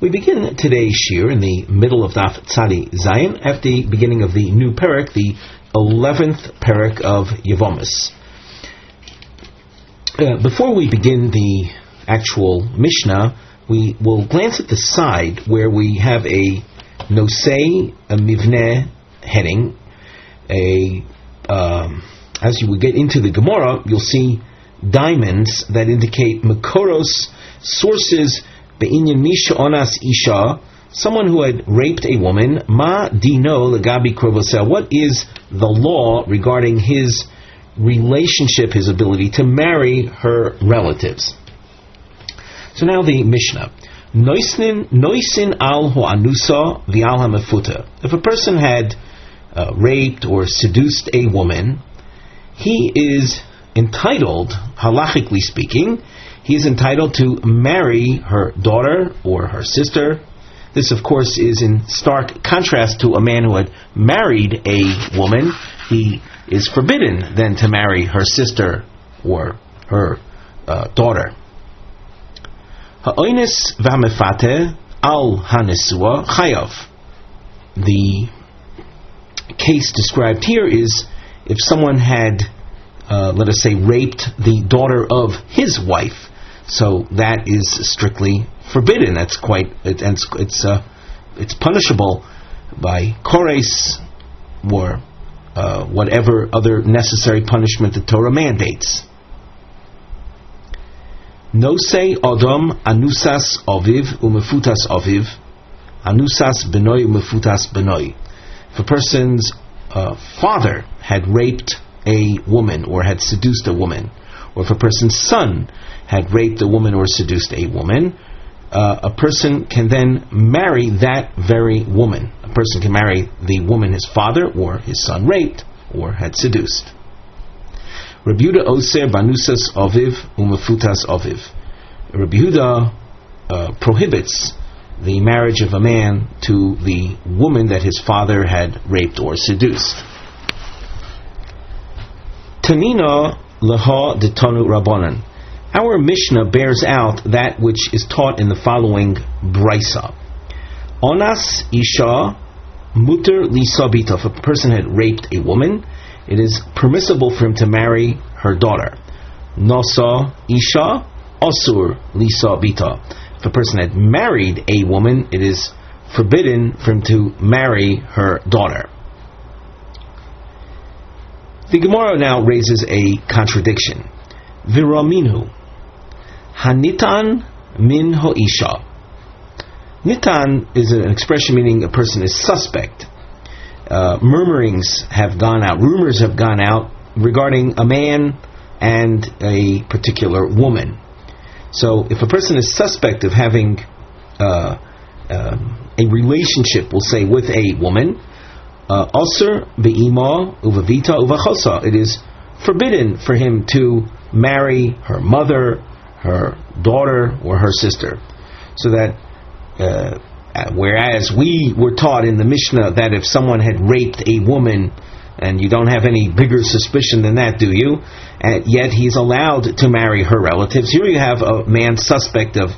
We begin today's shiur in the middle of Daf Zayin at the beginning of the new parak, the 11th parak of Yevamos. Before we begin the actual Mishnah, we will glance at the side where we have a nosei, a mivneh heading. As you will get into the Gemara, you'll see diamonds that indicate makoros, sources, be'inyan misha onas isha, someone who had raped a woman, ma dino legabi krovosel, what is the law regarding his relationship, his ability to marry her relatives. So now the Mishnah. Noisin al ho'anusa v'al ha'mefuta. If a person had raped or seduced a woman, he is entitled, halachically speaking, he is entitled to marry her daughter or her sister. This, of course, is in stark contrast to a man who had married a woman. He is forbidden then to marry her sister or her daughter. Ha'oines v'hamefate al hanesua chayav. The case described here is if someone had, let us say, raped the daughter of his wife. So that is strictly forbidden. That's it's punishable by kores or whatever other necessary punishment the Torah mandates. Nosei Adam anusas aviv umefutas aviv, anusas benoi umefutas benoi. If a person's father had raped a woman or had seduced a woman, or if a person's son had raped a woman or seduced a woman, a person can then marry that very woman. A person can marry the woman his father or his son raped or had seduced. Rabbi Yehuda Ozer banusas aviv umefutas aviv. Rabbi Yehuda prohibits the marriage of a man to the woman that his father had raped or seduced. Tanina leha detanu rabbanan. Our Mishnah bears out that which is taught in the following brisa. Onas isha muter lisabita. If a person had raped a woman, it is permissible for him to marry her daughter. Nosa isha asur lisabita. If a person had married a woman, it is forbidden for him to marry her daughter. The Gemara now raises a contradiction. Viraminu hanitan min hoisha. Nitan is an expression meaning a person is suspect. Murmurings have gone out, rumors have gone out regarding a man and a particular woman. So if a person is suspect of having a relationship, we'll say, with a woman, Ozer be'ima uvavita uvachosa, it is forbidden for him to marry her mother, her daughter, or her sister. So that whereas we were taught in the Mishnah that if someone had raped a woman, and you don't have any bigger suspicion than that, do you? Yet he's allowed to marry her relatives. Here you have a man suspect of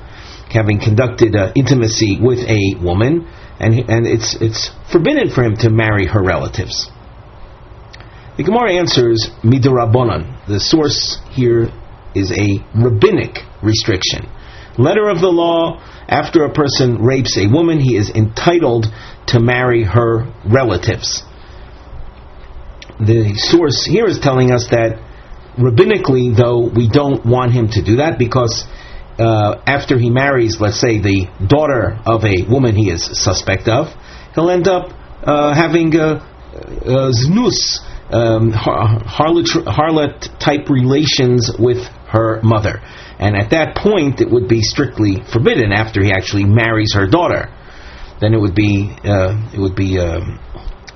having conducted intimacy with a woman, and it's forbidden for him to marry her relatives. The Gemara answers midirabanan. The source here is a rabbinic restriction. Letter of the law: after a person rapes a woman, he is entitled to marry her relatives. The source here is telling us that rabbinically, though, we don't want him to do that, because after he marries, let's say, the daughter of a woman he is suspect of, he'll end up having znus, harlot type relations with her mother, and at that point it would be strictly forbidden. After he actually marries her daughter, then it would be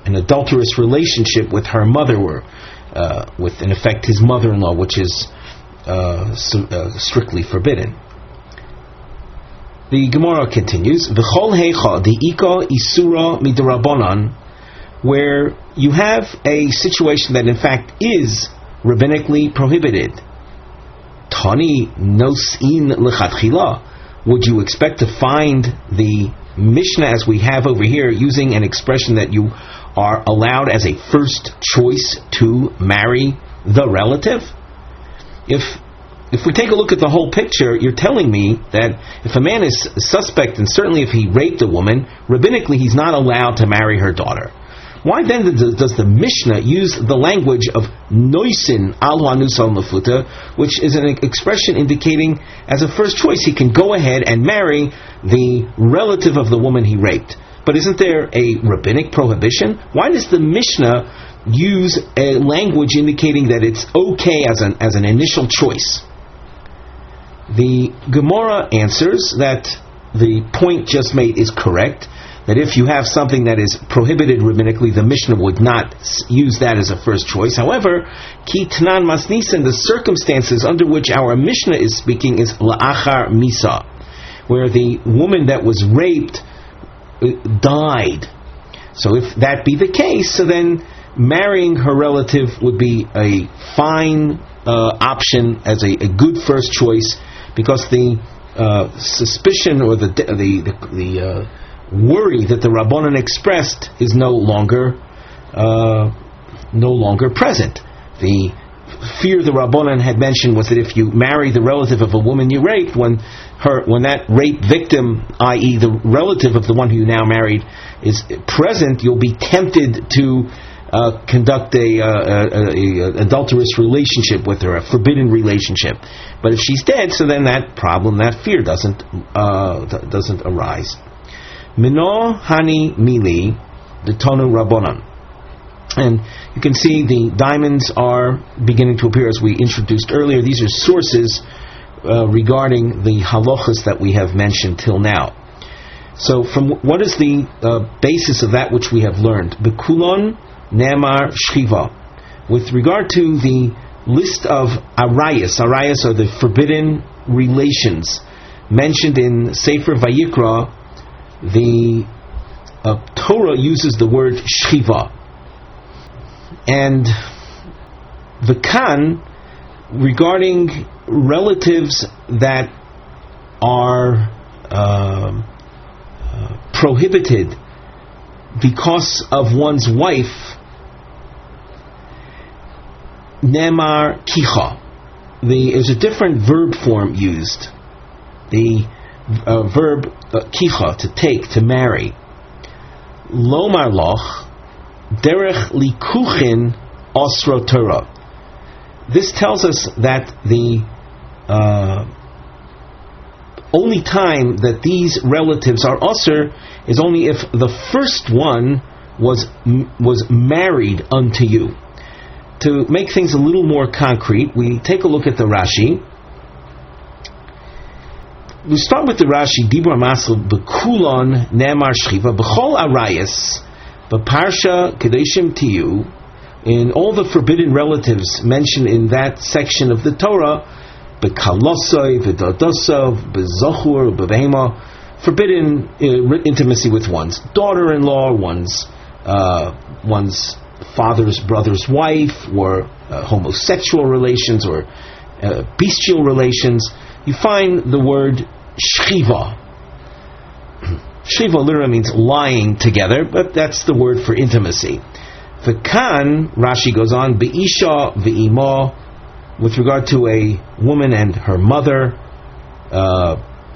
an adulterous relationship with her mother, or with, in effect, his mother-in-law, which is strictly forbidden. The Gemara continues, V'chol heicha di'ika isura midrabanan, where you have a situation that in fact is rabbinically prohibited. Tani nosin lechatchila. would you expect to find the Mishnah as we have over here using an expression that you are allowed as a first choice to marry the relative? If we take a look at the whole picture, you're telling me that if a man is suspect, and certainly if he raped a woman, rabbinically he's not allowed to marry her daughter. Why then does the Mishnah use the language of noisin al hanusal mafuta, which is an expression indicating as a first choice he can go ahead and marry the relative of the woman he raped? But isn't there a rabbinic prohibition? Why does the Mishnah use a language indicating that it's okay as an initial choice? The Gemara answers that the point just made is correct, that if you have something that is prohibited rabbinically, the Mishnah would not use that as a first choice. However, ki tnan masnisen, the circumstances under which our Mishnah is speaking is la'achar misa, where the woman that was raped died. So if that be the case, so then marrying her relative would be a fine option as a good first choice, because the suspicion or the worry that the Rabbanan expressed is no longer present. The fear the Rabbanan had mentioned was that if you marry the relative of a woman you raped, when that rape victim, i.e. the relative of the one who you now married, is present, you'll be tempted to conduct a adulterous relationship with her, a forbidden relationship. But if she's dead, so then that problem, that fear doesn't arise. Mino hani mili, the tonu rabbanon. And you can see the diamonds are beginning to appear as we introduced earlier. These are sources regarding the halachas that we have mentioned till now. So from what is the basis of that which we have learned? Bekulon Nemar Shchiva. With regard to the list of arayas are the forbidden relations mentioned in Sefer Vayikra, the Torah uses the word Shchiva. And the Kan, regarding relatives that are prohibited because of one's wife, Nemar Kicha. There's a different verb form used. The verb Kicha, to take, to marry. Lomar Loch, Derech Likuchin Osro Torah. This tells us that the only time that these relatives are Ozer is only if the first one was married unto you. To make things a little more concrete, we take a look at the Rashi. We start with the Rashi. Dibra Masel Bekulon Nemar Shchiva B'chol Arayas B'Parsha Kedeshim Tiyu. In all the forbidden relatives mentioned in that section of the Torah, B'Kalosoi, B'Dodosov, B'Zochur, B'Behema, forbidden intimacy with one's daughter-in-law, one's father's brother's wife, or homosexual relations, or bestial relations. You find the word Shchiva. Shchiva literally means lying together, but that's the word for intimacy. V'kan, Rashi goes on, Be'isha v'imo, with regard to a woman and her mother,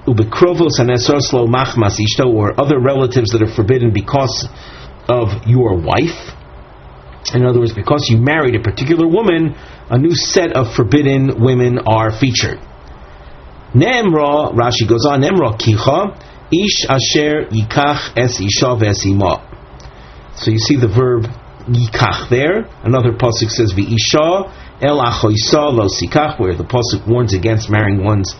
Ubekrovos anesoslo machmas ishto, or other relatives that are forbidden because of your wife. In other words, because you married a particular woman, a new set of forbidden women are featured. Nemra, Rashi goes on, Nemra kicha, ish asher yikach es isha ve'esima. So you see the verb yikach there. Another pasuk says v'isha el achoisa lo sikach, where the pasuk warns against marrying one's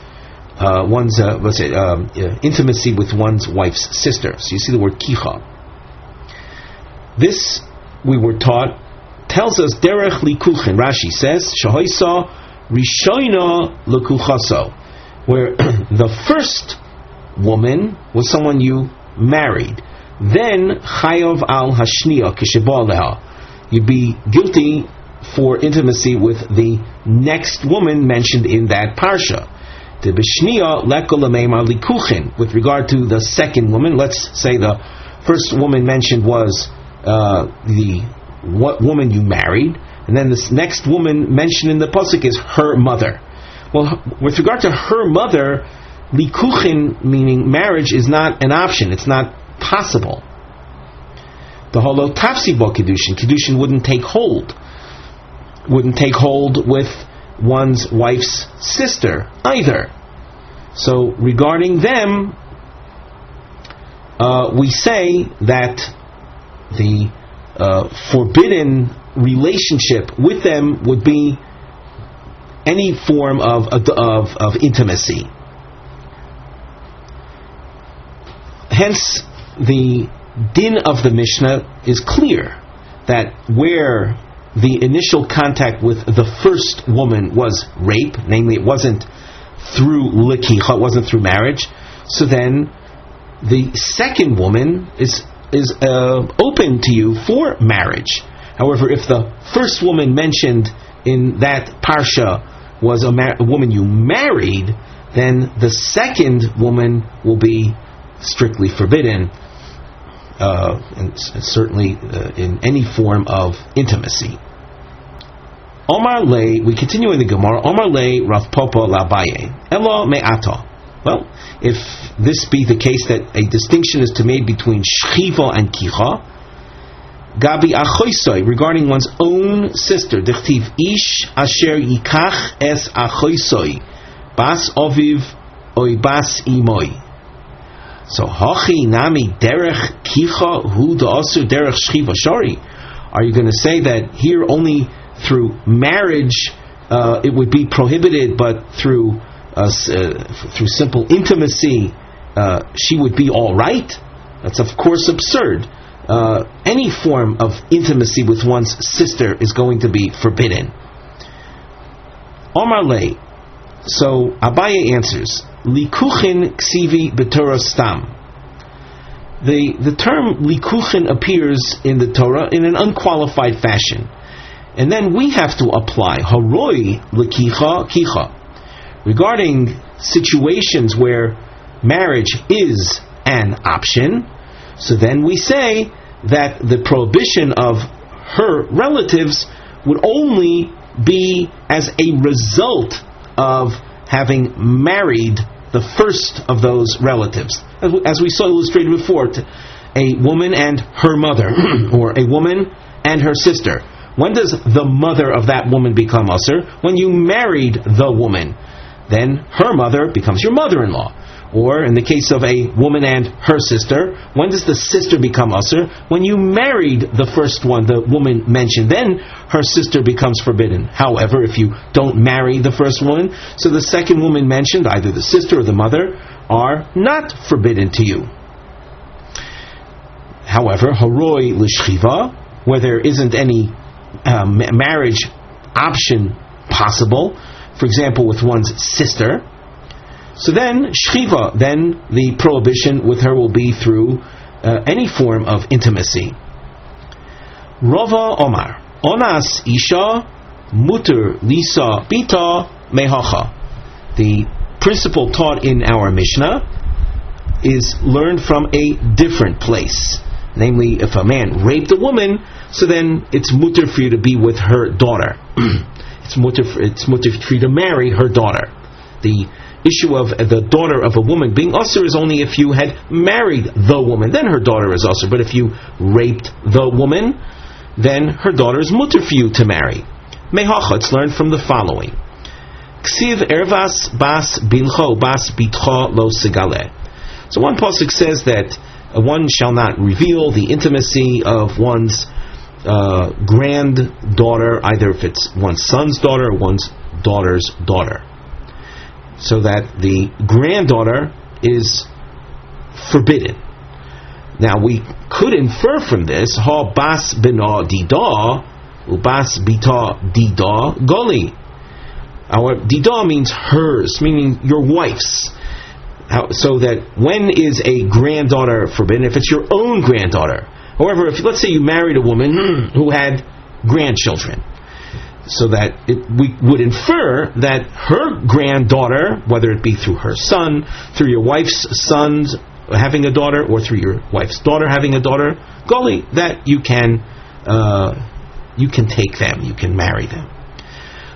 intimacy with one's wife's sister. So you see the word kicha. This, we were taught, tells us derech likuchin. Rashi says shahoisa rishoina lekuchaso, where the first woman was someone you married. Then chayov al hashniya kisheba leha, you'd be guilty for intimacy with the next woman mentioned in that parsha. With regard to the second woman, let's say the first woman mentioned was the woman you married, and then this next woman mentioned in the pasuk is her mother. Well, with regard to her mother, likuchin, meaning marriage, is not an option. It's not possible. The holo tafsibo kedushin wouldn't take hold with one's wife's sister either. So regarding them, we say that the forbidden relationship with them would be any form of intimacy. Hence, the din of the Mishnah is clear that where the initial contact with the first woman was rape, namely it wasn't through likicha, it wasn't through marriage, so then the second woman is open to you for marriage. However, if the first woman mentioned in that parsha was a woman you married, then the second woman will be strictly forbidden, and certainly in any form of intimacy. Omar lei, we continue in the Gemara. Omar lei Rav Papa Labaye Elo me'ata. Well, if this be the case that a distinction is to be made between shchiva and kicha, Gabi achoisoi, regarding one's own sister, dichtiv ish asher yikach es achoisoi bas oviv oi bas imoi. So hachi nami derech kicha hu da'asur derech shchiva shari. Are you going to say that here only through marriage it would be prohibited, but through simple intimacy she would be all right? That's of course absurd. Any form of intimacy with one's sister is going to be forbidden. Omar lei. So Abaye answers, likuchin ksivi b'torah stam. The term likuchin appears in the Torah in an unqualified fashion, and then we have to apply haroi likicha kicha regarding situations where marriage is an option. So then we say that the prohibition of her relatives would only be as a result of having married the first of those relatives. As we saw illustrated before, a woman and her mother, or a woman and her sister. When does the mother of that woman become Ozer? When you married the woman. Then her mother becomes your mother-in-law. Or in the case of a woman and her sister, when does the sister become Ozer? When you married the first one, the woman mentioned, then her sister becomes forbidden. However, if you don't marry the first woman, so the second woman mentioned, either the sister or the mother, are not forbidden to you. However, haroi l'shchiva, where there isn't any marriage option possible, for example with one's sister, so then shchiva, then the prohibition with her will be through any form of intimacy. Rava Omar Onas Isha Muter Lisa Bita Mehacha. The principle taught in our Mishnah is learned from a different place. Namely, if a man raped a woman, so then it's mutter for you to be with her daughter. It's mutter for you to marry her daughter. The issue of the daughter of a woman being Ozer is only if you had married the woman, then her daughter is Ozer. But if you raped the woman, then her daughter is mutter for you to marry. Mehacha, it's learned from the following. Ksiv ervas bas bilcho bas bitcho lo segale. So one pasuk says that one shall not reveal the intimacy of one's granddaughter, either if it's one's son's daughter or one's daughter's daughter. So that the granddaughter is forbidden. Now we could infer from this, ha bas bina dida, ubas bita dida goli. Our dida means hers, meaning your wife's. So that when is a granddaughter forbidden? If it's your own granddaughter. However, if let's say you married a woman who had grandchildren, so that we would infer that her granddaughter, whether it be through her son, through your wife's sons having a daughter, or through your wife's daughter having a daughter, Goli, that you can take them, you can marry them.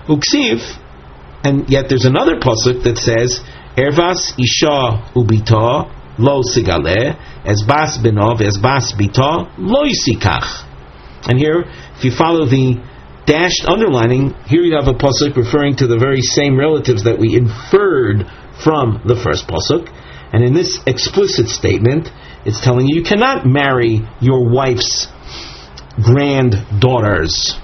Uksiv, and yet there's another pasuk that says, Ervas isha ubita lo sigale, esbas benov, esbas bita lo yisikach. And here, if you follow the dashed underlining, here you have a pasuk referring to the very same relatives that we inferred from the first pasuk. And in this explicit statement, it's telling you cannot marry your wife's granddaughters.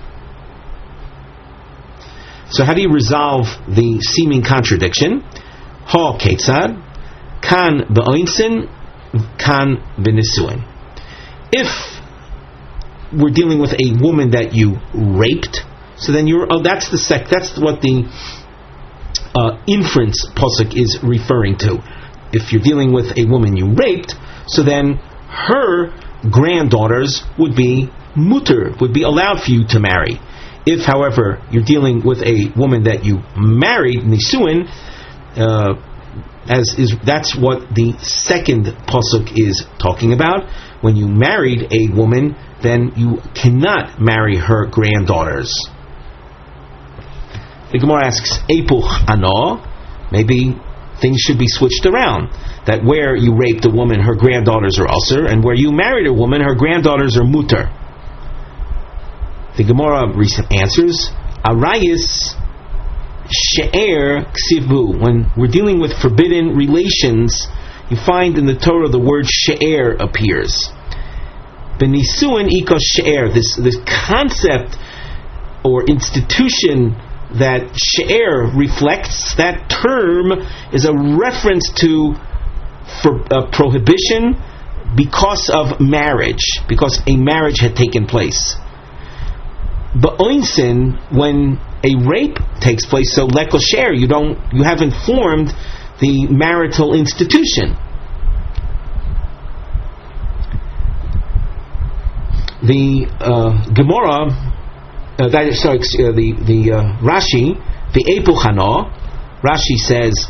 So how do you resolve the seeming contradiction? Ha ketzad, kan be'oinsin, kan be'nisuin. If we're dealing with a woman that you raped, so then that's what the inference pasuk is referring to. If you're dealing with a woman you raped, so then her granddaughters would be mutter, would be allowed for you to marry. If, however, you're dealing with a woman that you married, nisuin, that's what the second pasuk is talking about. When you married a woman, then you cannot marry her granddaughters. The Gemara asks, Epuch ano, maybe things should be switched around. That where you raped a woman, her granddaughters are Ozer, and where you married a woman, her granddaughters are mutter. The Gemara answers, Arayis she'er ksivu. When we're dealing with forbidden relations, you find in the Torah the word she'er appears. Benisuin ikos she'er. This concept or institution that she'er reflects, that term is a reference to prohibition because of marriage, because a marriage had taken place. Ba'oinsin, when a rape takes place, so leko she'er, you haven't formed the marital institution. The Gemara, Rashi, the Epuchano, Rashi says,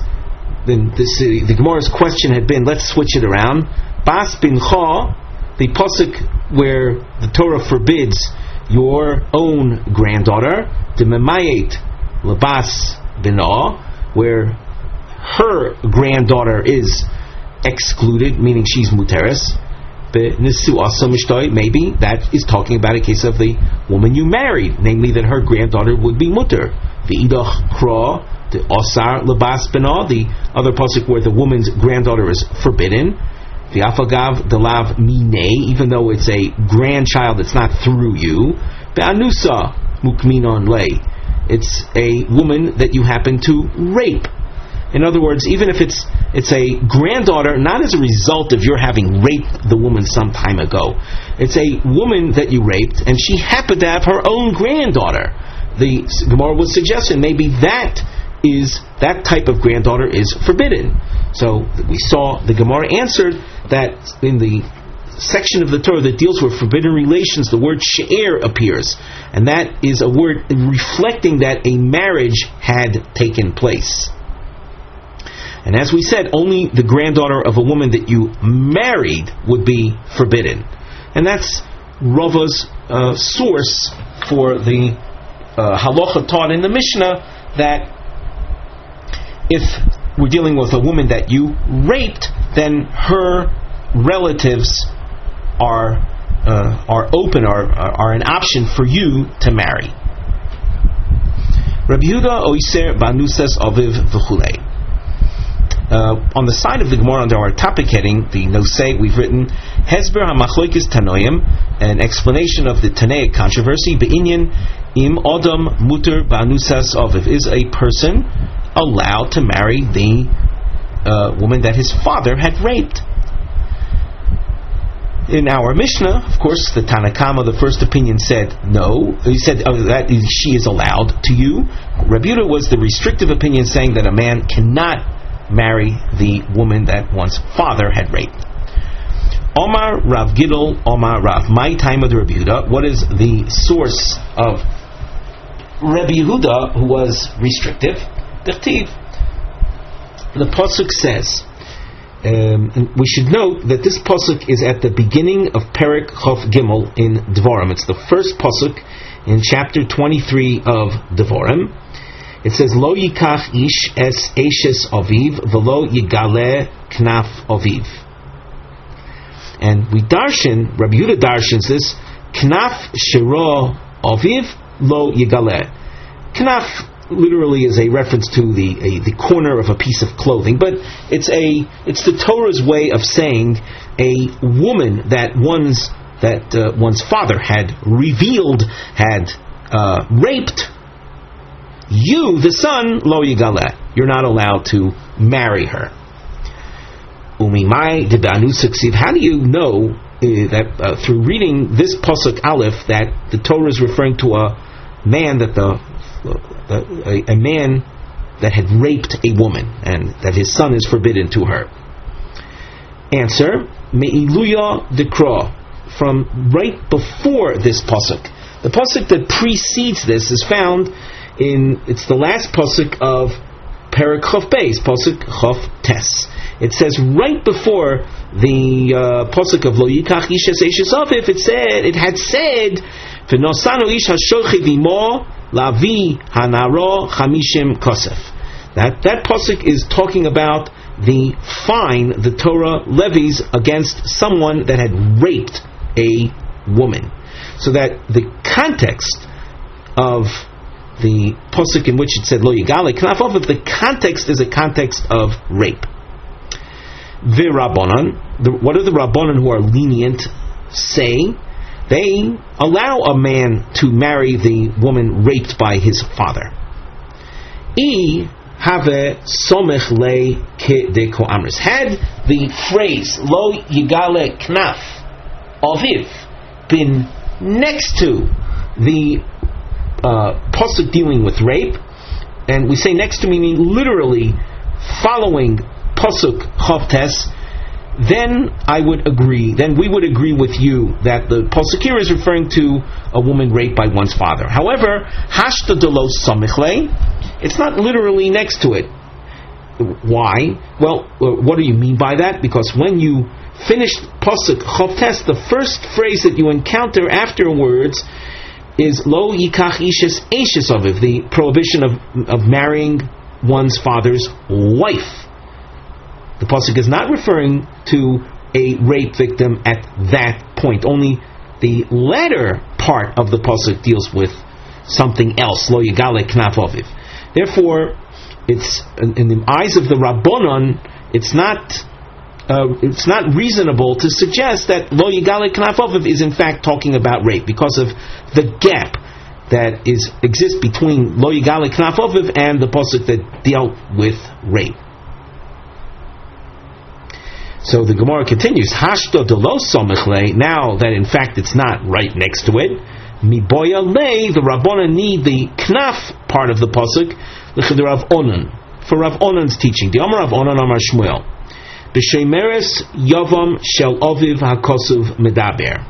the Gemara's question had been, let's switch it around. Bas bincha, the pasuk where the Torah forbids your own granddaughter, the memayet labas bina, where her granddaughter is excluded, meaning she's muteris. Maybe that is talking about a case of the woman you married, namely that her granddaughter would be mutter. The idach kra, the osar labas bina, the other pasuk where the woman's granddaughter is forbidden. The afagav delav mine, even though it's a grandchild, it's not through you. Be'anusa mukminon lei, it's a woman that you happen to rape. In other words, even if it's a granddaughter, not as a result of your having raped the woman some time ago. It's a woman that you raped, and she happened to have her own granddaughter. The Gemara was suggesting maybe that type of granddaughter is forbidden. So we saw the Gemara answered that in the section of the Torah that deals with forbidden relations, the word she'er appears, and that is a word reflecting that a marriage had taken place. And as we said, only the granddaughter of a woman that you married would be forbidden. And that's Rava's source for the halacha taught in the Mishnah, that if we're dealing with a woman that you raped, then her relatives are open, are an option for you to marry. Rabbi Yehuda Oiser Banusas Aviv V'chulei. On the side of the Gemara under our topic heading, the Nosei, we've written Hesber HaMachloikis Tanoim, an explanation of the Tanaic controversy. Be'inyan im Odom Muter Banusas Aviv, is a person allowed to marry the woman that his father had raped? In our Mishnah, of course, the Tanakama, the first opinion, said no. He said that she is allowed to you. Rabbi Yehuda was the restrictive opinion, saying that a man cannot marry the woman that one's father had raped. Omar Rav Gidol, Omar Rav. My time of the Rabbi Yehuda. What is the source of Rabbi Yehuda, who was restrictive, Dichtiv, the pasuk says, and we should note that this pasuk is at the beginning of Perek Chof Gimel in Devarim. It's the first pasuk in chapter 23 of Devarim. It says, Lo yikach ish es eshes aviv, velo yigale knaf aviv. And we darshan, Rabbi Yehuda darshans this, knaf shiro aviv, lo yigale. Knaf literally is a reference to the corner of a piece of clothing, but it's the Torah's way of saying a woman that one's father had revealed, had raped. You, the son, lo yigale, you're not allowed to marry her. Umimai debanu suksiv. How do you know that through reading this pasuk aleph that the Torah is referring to a man that a man that had raped a woman and that his son is forbidden to her? Answer: Me'iluya dekra, from right before this pasuk. The pasuk that precedes this is found it's the last pasuk of Perek Chof Beis, pasuk Chof Tes. It says right before the pasuk of Lo Yikach Ish Es Eshes Aviv, it had said, V'nosanu ish hashochiv imo lavi hanaro chamishim kosef. That pasuk is talking about the fine the Torah levies against someone that had raped a woman. So that the context of the pasuk in which it said Lo Yigale Knaf Aviv, the context is a context of rape. V'Rabbanan, what do the Rabbanan who are lenient say? They allow a man to marry the woman raped by his father. I have somech le kedeko amris. Had the phrase Lo Yigale Knaf Aviv been next to the pasuk dealing with rape, and we say next to meaning literally following pasuk Chof Tes, then I would agree. Then we would agree with you that the pasuk here is referring to a woman raped by one's father. However, hashta delo samichle, it's not literally next to it. Why? Well, what do you mean by that? Because when you finish pasuk Chof Tes, the first phrase that you encounter afterwards is Lo Yikach Ishes Eshes Aviv, the prohibition of marrying one's father's wife. The pasuk is not referring to a rape victim at that point. Only the latter part of the pasuk deals with something else. Lo Yigale Knaf Aviv. Therefore, it's in the eyes of the Rabbanon, it's not reasonable to suggest that Lo Yigale Knaf Aviv is in fact talking about rape because of the gap that exists between Lo Yigale Knaf Aviv and the pasuk that dealt with rape. So the Gemara continues, Hashto delo somichle, now that in fact it's not right next to it, Miboya le, the Rabbana need the knaf part of the pasuk, the Rav Onan, for Rav Onan's teaching. The Amar Rav Onan Amar Shmuel, B'shemeres Yavam shel Aviv HaKosuv Medaber.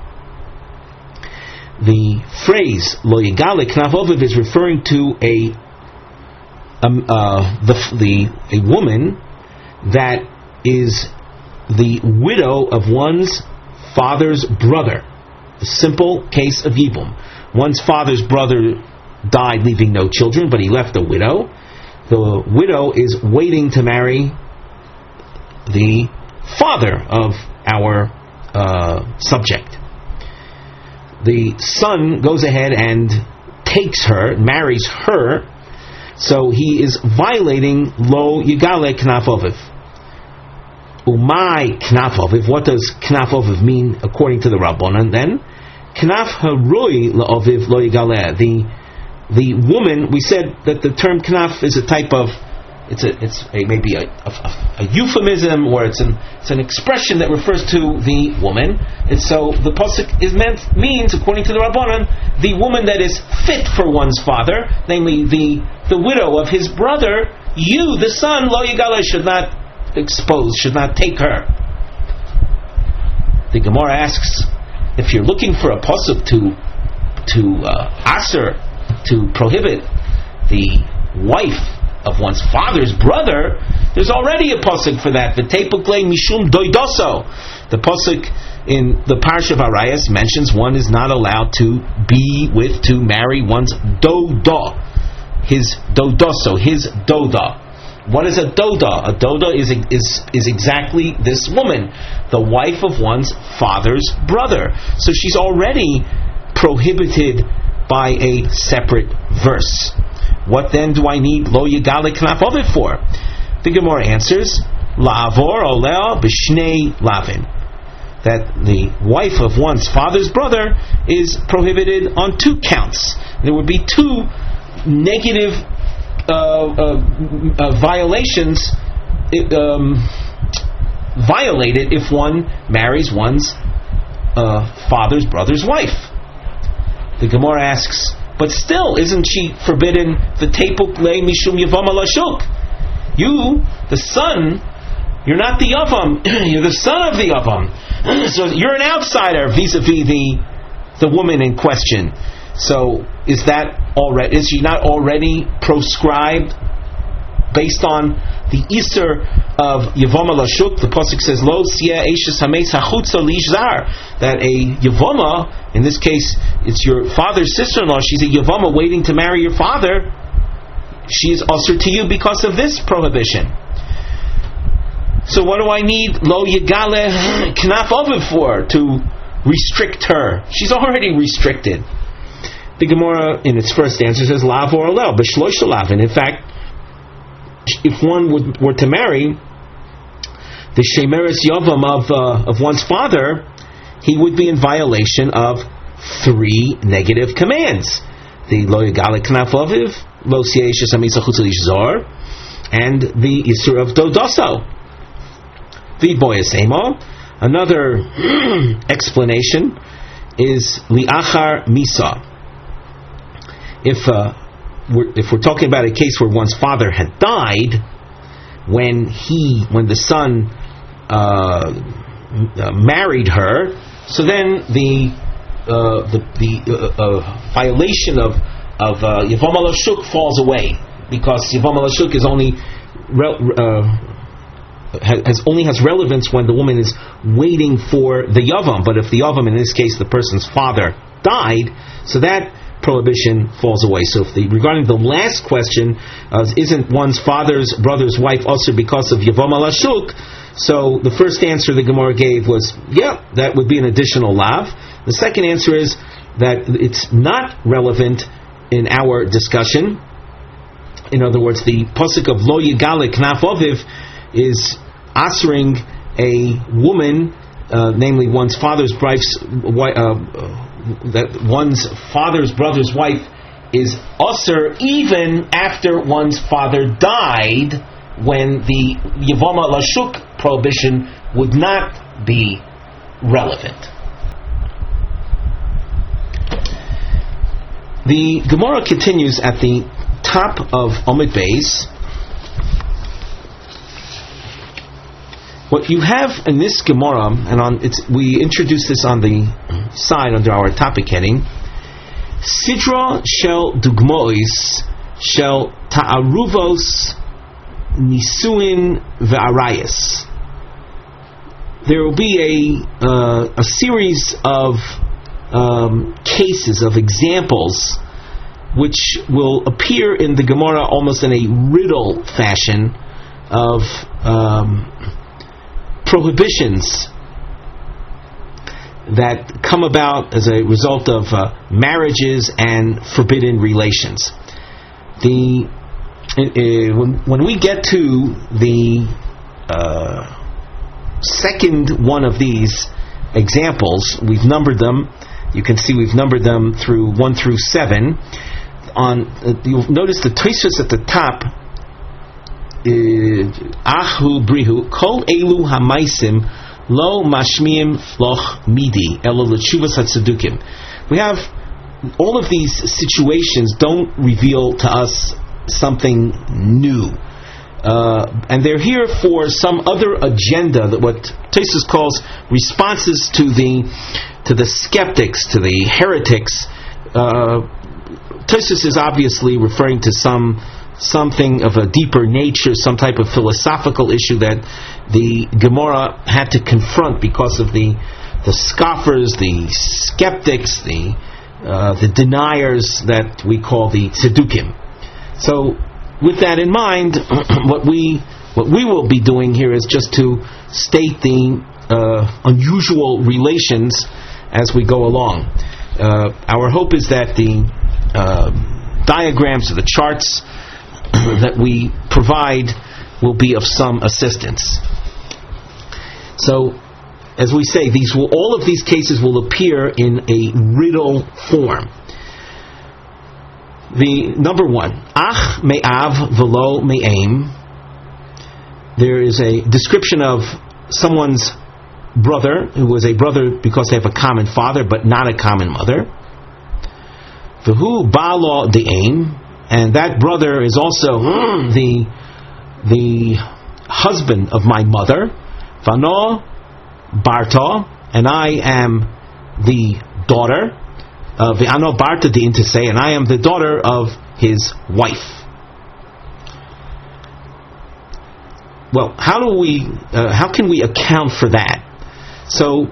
The phrase Lo Yigale Knaf Aviv is referring to a woman that is the widow of one's father's brother. A simple case of Yevamos. One's father's brother died leaving no children, but he left a widow. The widow is waiting to marry the father of our subject. The son goes ahead and takes her, marries her, so he is violating Lo Yigale Knaf Aviv. Umay Knaf Aviv. What does Knaf Aviv mean according to the Rabbanan then? Knaf Haroi La'aviv Lo Yigale. The woman, we said that the term Knaf is a type of, maybe a euphemism, or it's an expression that refers to the woman. And so the pasuk means according to the Rabbanan, the woman that is fit for one's father, namely the widow of his brother. You, the son, Lo Yigale, should not expose, should not take her. The Gemara asks, if you're looking for a pasuk to answer to prohibit the wife of one's father's brother, there's already a pasuk for that. V'teipuklei mishum doidoso. The pasuk in the Parsha of Arayos mentions one is not allowed to marry one's doda, his dodoso, his doda. What is a doda? A doda is exactly this woman, the wife of one's father's brother. So she's already prohibited by a separate verse. What then do I need lo yigale knaf ovid for? The Gemara answers, la'avor olea b'shnei lavin, that the wife of one's father's brother is prohibited on 2 counts. There would be 2 negative violations violated if one marries one's father's brother's wife. The Gemara asks, but still, isn't she forbidden the tepuk le mishum Yevama lashuk? You, the son, you're not the Yavam, you're the son of the Yavam. So you're an outsider vis-a-vis the woman in question. So is she not already proscribed based on the Isser of Yevama lashuk? The pasuk says, Lo siya eishes hameis hachutza lishzar, that a Yevama, in this case it's your father's sister-in-law, she's a Yevama waiting to marry your father, she is usher to you because of this prohibition. So what do I need lo yigale knaf ovid for, to restrict her? She's already restricted. The Gemara in its first answer says lav or alel b'shlosh lavin. In fact, if one were to marry the shemeres yavam of one's father, he would be in violation of 3 negative commands: the lo yigale knaf ovid, lo siyesh hameis hachutza lishzar, and the isur of dodoso. The boyas emo. Another explanation is liachar misa. If we're talking about a case where one's father had died, when the son married her, so then the violation of Yevama lashuk falls away, because Yevama lashuk is only has relevance when the woman is waiting for the Yavam. But if the Yavam, in this case the person's father, died, so that prohibition falls away. So regarding the last question, isn't one's father's brother's wife also because of Yevama lashuk? So the first answer the Gemara gave was, yeah, that would be an additional lav. The second answer is that it's not relevant in our discussion. In other words, the pasuk of lo yigale knaf oviv is answering a woman, namely one's father's that one's father's brother's wife is usher even after one's father died, when the Yevama lashuk prohibition would not be relevant. The Gemara continues at the top of Omid Beis. What you have in this Gemara, and we introduced this on the side under our topic heading, Sidra shel dugmois shel ta'aruvos nisuin ve'arayas. There will be a series of cases, of examples, which will appear in the Gemara almost in a riddle fashion of prohibitions that come about as a result of marriages and forbidden relations. When we get to the second one of these examples, we've numbered them. You can see we've numbered them through 1 through 7. You'll notice the Tosfos at the top. Ahu brihu kol elu hamaisim lo mashmiim loch midi elo l'tshuvas hatzedukim. We have all of these situations don't reveal to us something new, and they're here for some other agenda, that what Tosfos calls responses to the skeptics, to the heretics. Tosfos is obviously referring to something of a deeper nature, some type of philosophical issue that the Gemara had to confront because of the scoffers, the skeptics, the deniers that we call the Tzedukim. So, with that in mind, what we will be doing here is just to state the unusual relations as we go along. Our hope is that the diagrams or the charts that we provide will be of some assistance. So, as we say, all of these cases will appear in a riddle form. The number one, ach me'av velo me'aim. There is a description of someone's brother who was a brother because they have a common father but not a common mother. V'hu ba'lo de'aim, and that brother is also the husband of my mother. V'ano barta, and I am the daughter. V'ano barta de'in, to say, and I am the daughter of his wife. Well, how can we account for that? So,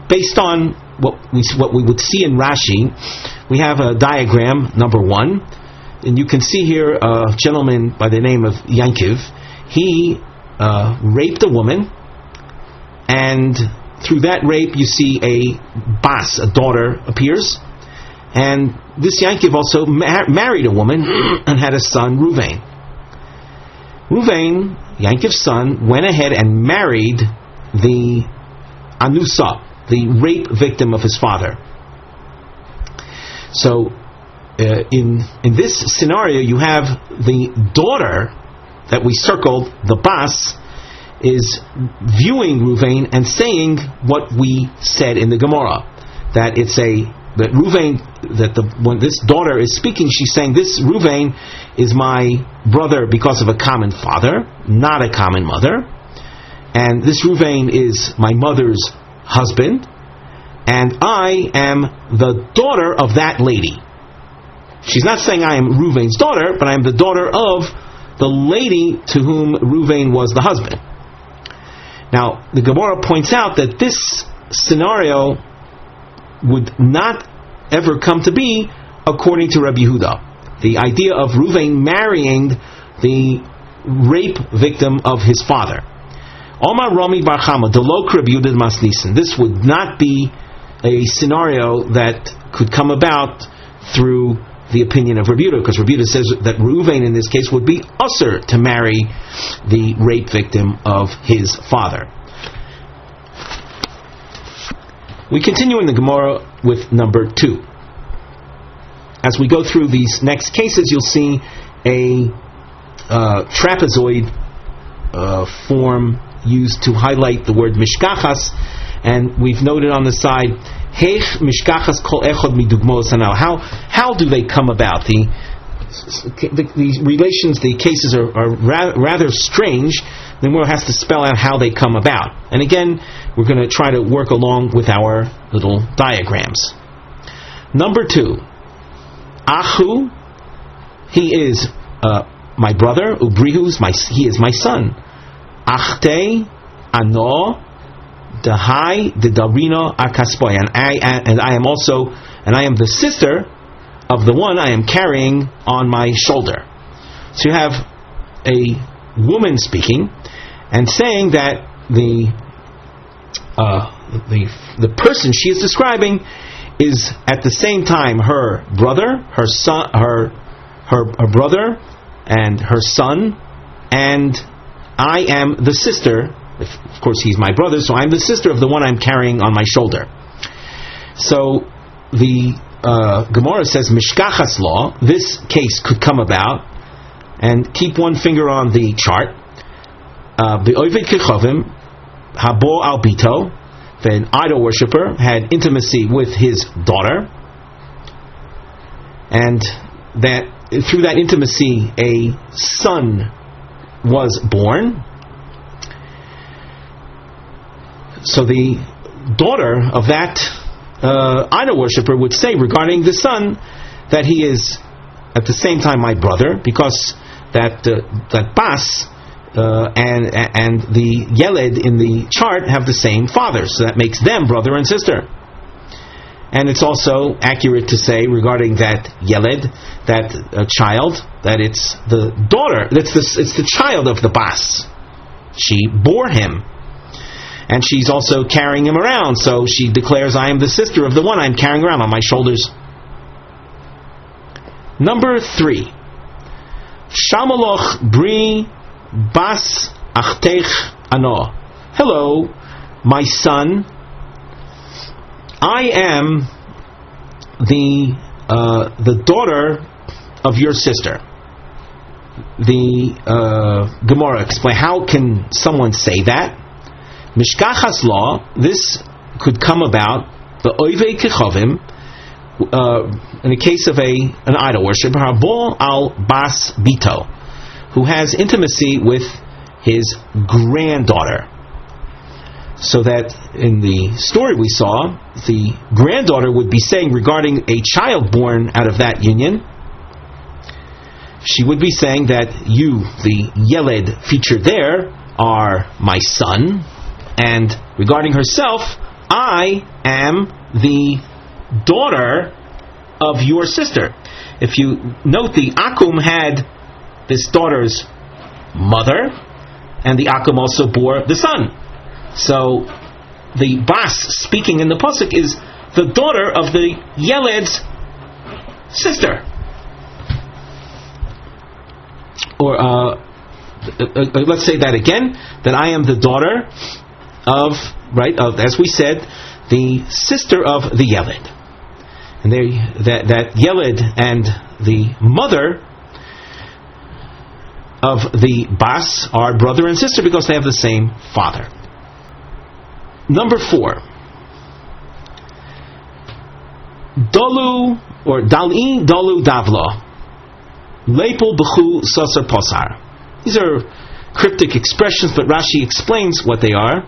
based on what we would see in Rashi, we have a diagram, number one, and you can see here a gentleman by the name of Yankiv. He raped a woman, and through that rape you see a bas, a daughter, appears, and this Yankiv also married a woman and had a son, Ruvain. Ruvain, Yankiv's son, went ahead and married the Anusa, the rape victim of his father. So, in this scenario, you have the daughter that we circled, the bas, is viewing Ruvain and saying what we said in the Gemara, that when this daughter is speaking, she's saying, this Ruvain is my brother because of a common father, not a common mother, and this Ruvain is my mother's husband, and I am the daughter of that lady. She's not saying I am Ruvain's daughter, but I am the daughter of the lady to whom Ruvain was the husband. Now, the Gemara points out that this scenario would not ever come to be according to Rabbi Yehuda. The idea of Ruvain marrying the rape victim of his father. Omar Rami Bar Chama, Delok Rabbi Yehuda Masnisin. This would not be a scenario that could come about through the opinion of Rabbi Yehuda, because Rabbi Yehuda says that Ruvain in this case would be Ozer to marry the rape victim of his father. We continue in the Gemara with number 2. As we go through these next cases, you'll see a trapezoid form used to highlight the word mishkachas, and we've noted on the side, Heich mishkachas kol echod midugmos hanal. How do they come about? The relations, the cases are rather strange. The Gemara has to spell out how they come about. And again, we're going to try to work along with our little diagrams. Number 2, Achu, he is my brother. Ubrihu, he is my son. Achte, Ano, Dahai, Dedarino, Akaspoy, and I am the sister of the one I am carrying on my shoulder. So you have a woman speaking and saying that the person she is describing is at the same time her brother, her son, her brother, and her son, and I am the sister. Of course, he's my brother, so I'm the sister of the one I'm carrying on my shoulder. So the Gemara says mishkachas law. This case could come about, and keep one finger on the chart. Be'ovid kechavim habo al bito. An idol worshipper had intimacy with his daughter, and that through that intimacy a son was born. So the daughter of that idol worshipper would say regarding the son that he is at the same time my brother, because that bas and the yeled in the chart have the same father, so that makes them brother and sister. And it's also accurate to say regarding that yeled, that child, that it's the daughter, it's the child of the bas. She bore him, and she's also carrying him around, so she declares, I am the sister of the one I'm carrying around on my shoulders. Number 3. Shamaloch bri bas achtech ano. Hello, my son, I am the daughter of your sister. The Gemara explains, how can someone say that? Mishkachas law, this could come about, the oivei kechavim, in the case of an idol worshiper, habo al bas bito, who has intimacy with his granddaughter. So that in the story we saw, the granddaughter would be saying regarding a child born out of that union, she would be saying that you, the yeled featured there, are my son, and regarding herself, I am the daughter of your sister. If you note, the Akum had this daughter's mother, and the Akum also bore the son. So the bas speaking in the pasuk is the daughter of the yeled's sister. Or let's say that again, that I am the daughter of, as we said, the sister of the yeled. And that yeled and the mother of the bas are brother and sister because they have the same father. Number 4. Dolu or Dali Dolu Davla. Lepel B'chu Sasar Posar. These are cryptic expressions, but Rashi explains what they are.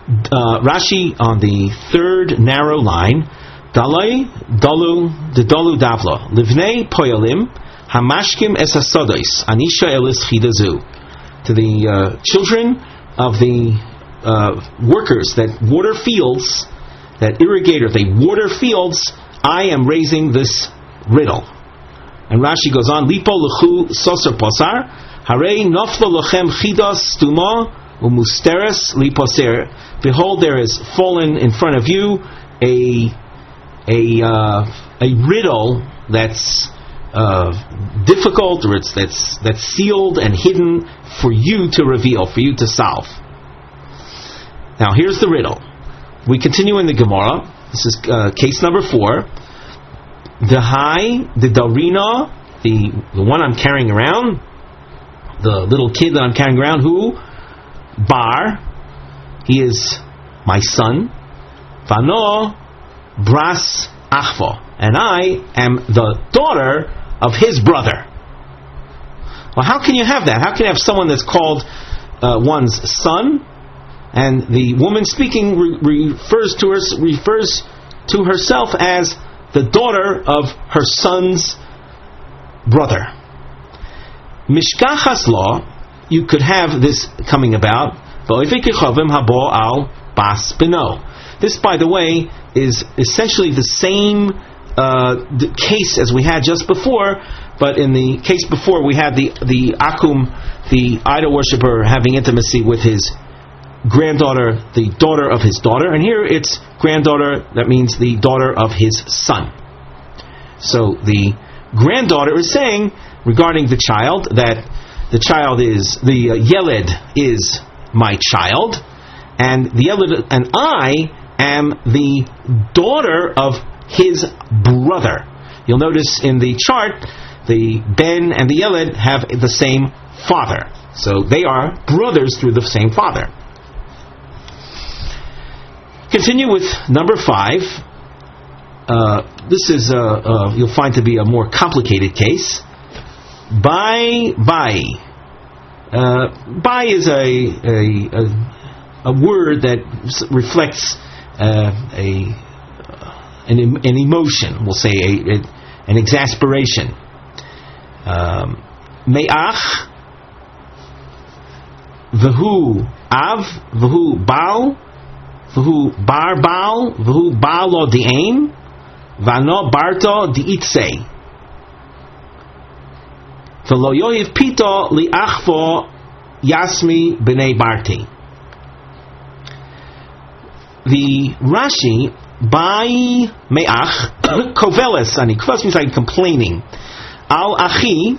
Rashi on the third narrow line, Dalai Dolu the Dolu Davla. Livnei Poyalim Hamashkim Es Hasodos Anisha Elis Chidazu. To the children of the workers that water fields, that irrigator, they water fields, I am raising this riddle. And Rashi goes on, Lipo lechu soser posar, harei noflo lochem chidas stuma umusteres liposer. Behold, there is fallen in front of you a riddle that's difficult, or that's sealed and hidden for you to reveal, for you to solve. Now here's the riddle. We continue in the Gemara. This is case number 4. The Darina, the one I'm carrying around, the little kid that I'm carrying around, who? Bar, he is my son. Vano Bras Achvo, and I am the daughter of his brother. Well, how can you have that? How can you have someone that's called one's son, and the woman speaking refers to herself as the daughter of her son's brother? Mishkachas law, you could have this coming about. This, by the way, is essentially the same case as we had just before, but in the case before we had the Akum, the idol worshipper, having intimacy with his granddaughter, the daughter of his daughter, and here it's granddaughter, that means the daughter of his son. So the granddaughter is saying regarding the child that the child is, the yeled is my child, and the yeled, and I am the daughter of his brother. You'll notice in the chart, the Ben and the yeled have the same father, so they are brothers through the same father. Continue with number 5. This is you'll find to be a more complicated case. Bai. Bai is a word that reflects a an emotion, we'll say an exasperation. Me'ach v'hu av v'hu bal v'hu bar bal v'hu bal lo di'aim v'ano barto di'itzei v'lo yohiv pito li'achvo yasmi b'nei barti. The Rashi by me'ach koveles ani. Koveles means like complaining. Al achi,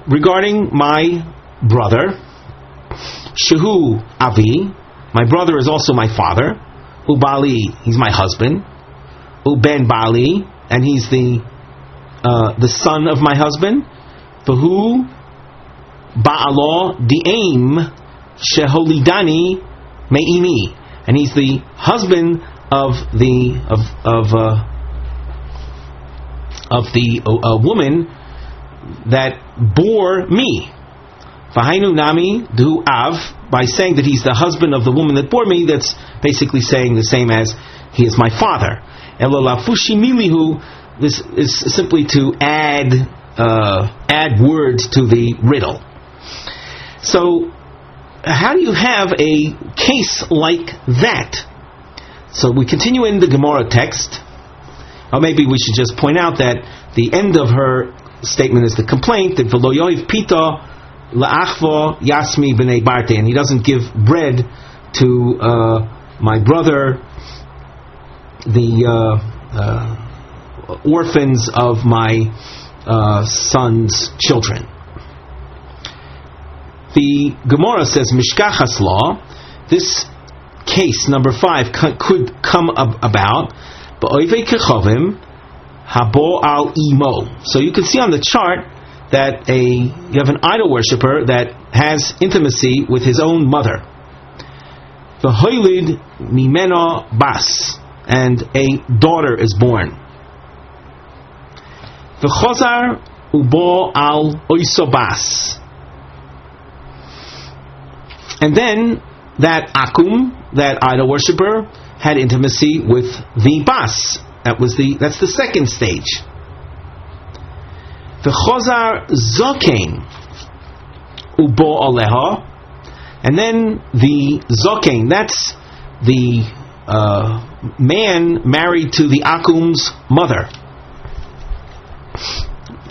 regarding my brother. Shehu avi, my brother is also my father. Ubali, he's my husband. Uben bali, and he's the son of my husband. Vahu baalo di'aim sheholidani me'imi, and he's the husband of the woman that bore me. V'hainu nami du av, by saying that he's the husband of the woman that bore me, that's basically saying the same as he is my father. Elo lafushi milihu, this is simply to add words to the riddle. So, how do you have a case like that? So we continue in the Gemara text. Or maybe we should just point out that the end of her statement is the complaint that v'lo yohiv pita la'achvo yasmi b'nei barte, and he doesn't give bread to my brother, the orphans of my son's children. The Gemara says mishkachas law. This case number 5 could come about ba'oivei kechovim habo al imo. So you can see on the chart that you have an idol worshipper that has intimacy with his own mother. V'hoilid mimeno bas, and a daughter is born. V'chozar ubo al oiso bas, and then that akum, that idol worshipper, had intimacy with the bas. That's the second stage. The chozar zokein ubo aleha, and then the zokein, that's the man married to the akum's mother.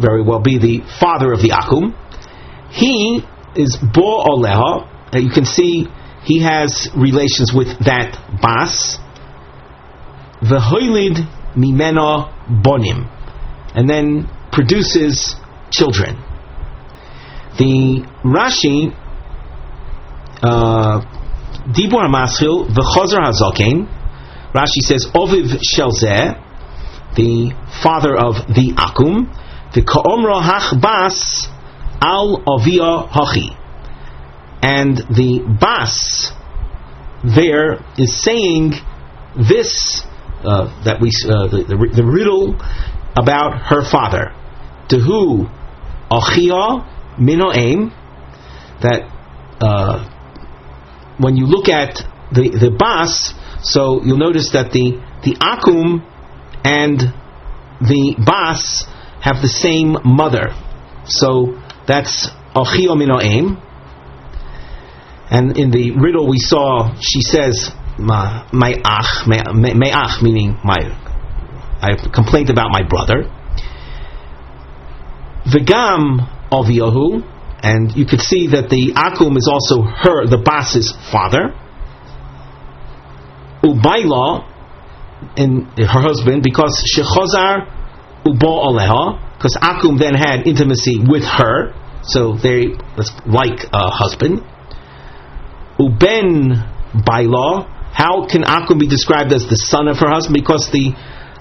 Very well be the father of the akum. He is bo aleha. You can see he has relations with that bas. V'hoilid mimeno bonim, and then produces children. The Rashi dibur hamaschil v'chozer hazokein. Rashi says oviv shelzeh, the father of the akum, v'ka'omro hach bas al ovia hachi. And the bas there is saying this, that we the riddle about her father. Tehu achia minoaim, that when you look at the bas, so you'll notice that the akum and the bas have the same mother. So that's achia minoaim. And in the riddle we saw, she says, Me'ach, meaning I complained about my brother. V'gam Aviyahu, and you could see that the akum is also the bas's father. Ubayla, and her husband, because shechozar ubo aleha, because akum then had intimacy with her, so that's like a husband. Uben baila, how can akum be described as the son of her husband? Because the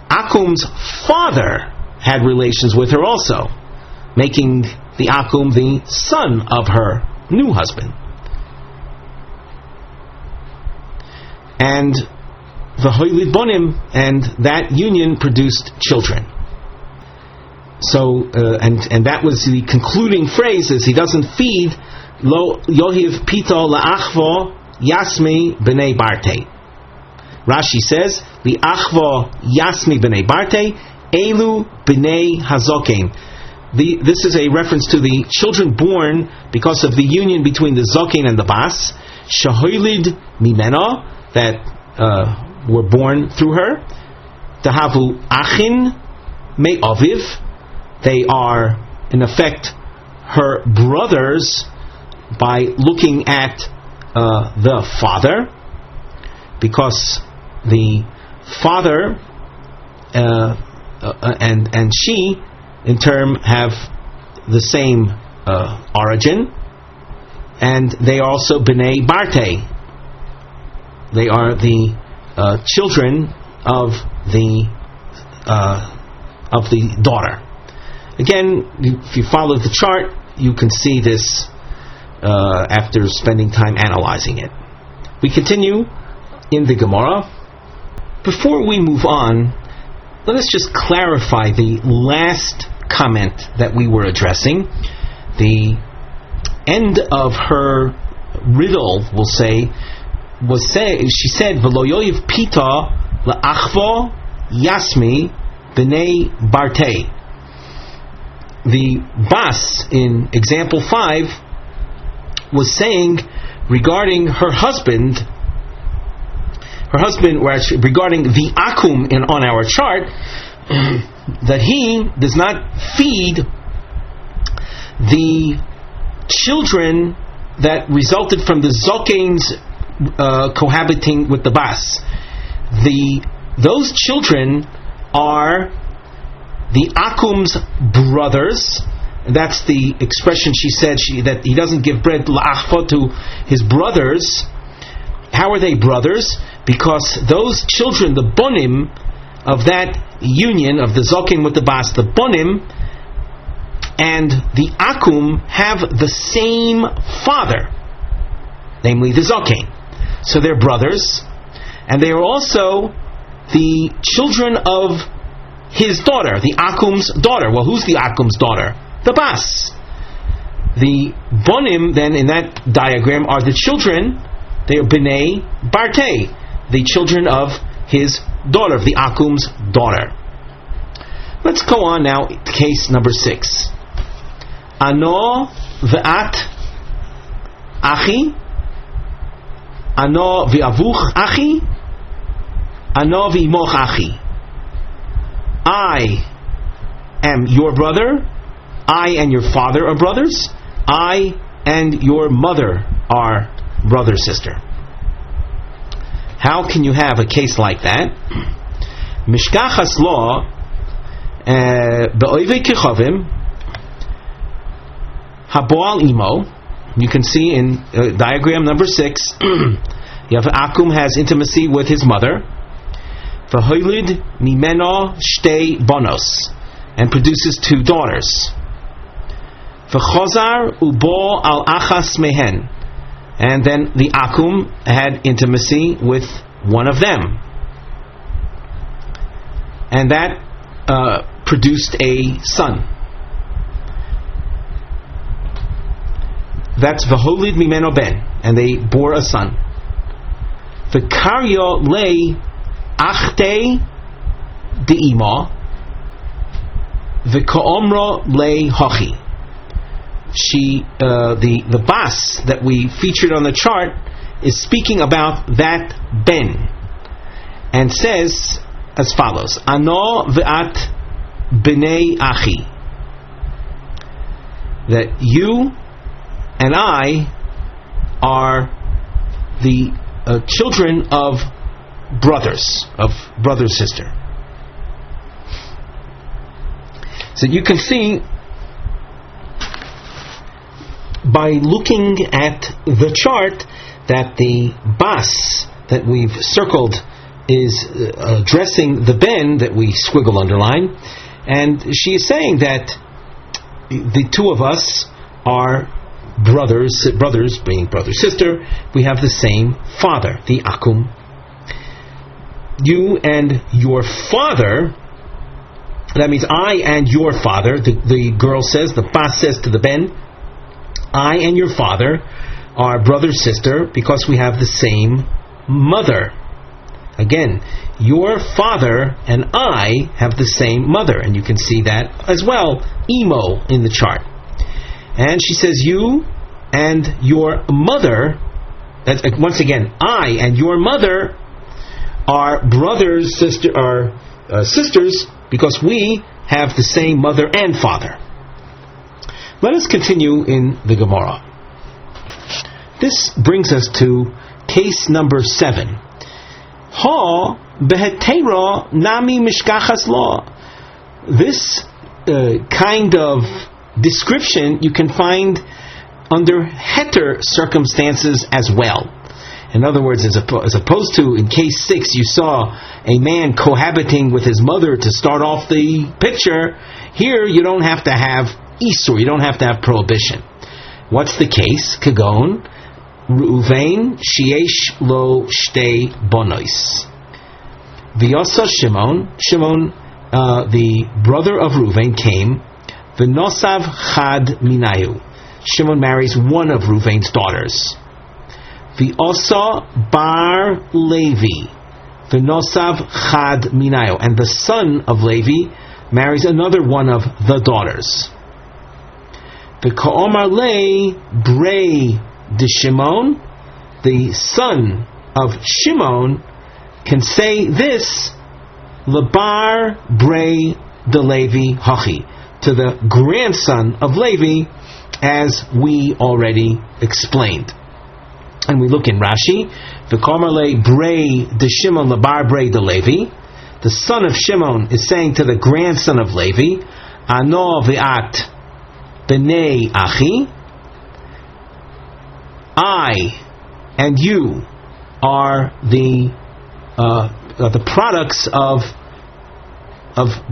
akum's father had relations with her also, making the akum the son of her new husband. And the hoilid bonim, and that union produced children. So, and that was the concluding phrase, is he doesn't feed lo yohiv pito la'achvo yasmi b'nei barte. Rashi says, Li'achvo yasmi b'nei barte, elu b'nei hazokein. This is a reference to the children born because of the union between the zokein and the bas, shahoilid mimena, that were born through her. Tahavu achin me aviv, they are in effect her brothers by looking at the father, because the father and she in turn have the same origin, and they are also b'nei barte. They are the children of the daughter. Again, if you follow the chart, you can see this after spending time analyzing it. We continue in the Gemara. Before we move on, let us just clarify the last comment that we were addressing. The end of her riddle, we'll say, she said, "V'lo yoyiv pita la'achvo yasmi b'nei barte." The bas in example 5 was saying regarding her husband, or actually regarding the akum on our chart, that he does not feed the children that resulted from the zokains cohabiting with the bas. Those children are the akum's brothers. That's the expression she said, that he doesn't give bread la'achva to his brothers. How are they brothers? Because those children, the bonim of that union of the zokin with the bas, the bonim and the akum have the same father, namely the zokin. So they're brothers, and they are also the children of his daughter, the akum's daughter. Well, who's the akum's daughter? The bas. The bonim then in that diagram are the children. They are b'nei barte, the children of his daughter, of the akum's daughter. Let's go on now to case number 6. Ano v'at achi, ano v'avuch achi, ano v'imoch achi. I am your brother, I and your father are brothers, I and your mother are brother, sister. How can you have a case like that? Mishkachas law be'oivei kichavim haboal imo. You can see in diagram number 6, you have akum has intimacy with his mother. V'hoilid mimeno shtei bonos, and produces 2 daughters. V'chozar ubo al achas mehen, and then the akum had intimacy with one of them, and that produced a son. That's v'holid mimeno ben, and they bore a son. V'karyo lei achte de'ima v'ka'omro lei hochi. She, the bas that we featured on the chart, is speaking about that ben, and says as follows: Ano v'at b'nei achi, that you and I are the children of brothers, sister. So you can see by looking at the chart that the bas that we've circled is addressing the ben that we squiggle underline, and she is saying that the 2 of us are brothers being brother sister. We have the same father, the akum. You and your father, that means I and your father, the girl says, the bas says to the ben, I and your father are brother sister because we have the same mother. Again, your father and I have the same mother, and you can see that as well, emo, in the chart. And she says, you and your mother, once again, I and your mother are brothers, sisters, because we have the same mother and father. Let us continue in the Gemara. This brings us to case number 7. Ha behetera nami mishkachas law. This kind of description you can find under heter circumstances as well. In other words, as opposed to in case 6, you saw a man cohabiting with his mother to start off the picture. Here, you don't have to have isur, you don't have to have prohibition. What's the case? Kagon Reuven sheyesh lo shtei bonois. V'yosa Shimon, the brother of Reuven, came. V'nosav chad minayu. Shimon marries one of Reuven's daughters. V'osa bar Levi. V'nosav chad minayu. And the son of Levi marries another one of the daughters. V'ka'omar le brei de Shimon, the son of Shimon, can say this, lebar brei de Levi hachi, to the grandson of Levi, as we already explained. And we look in Rashi, v'ka'omar le brei de Shimon lebar brei de Levi, the son of Shimon is saying to the grandson of Levi, ano v'at b'nei achi, I and you are the products of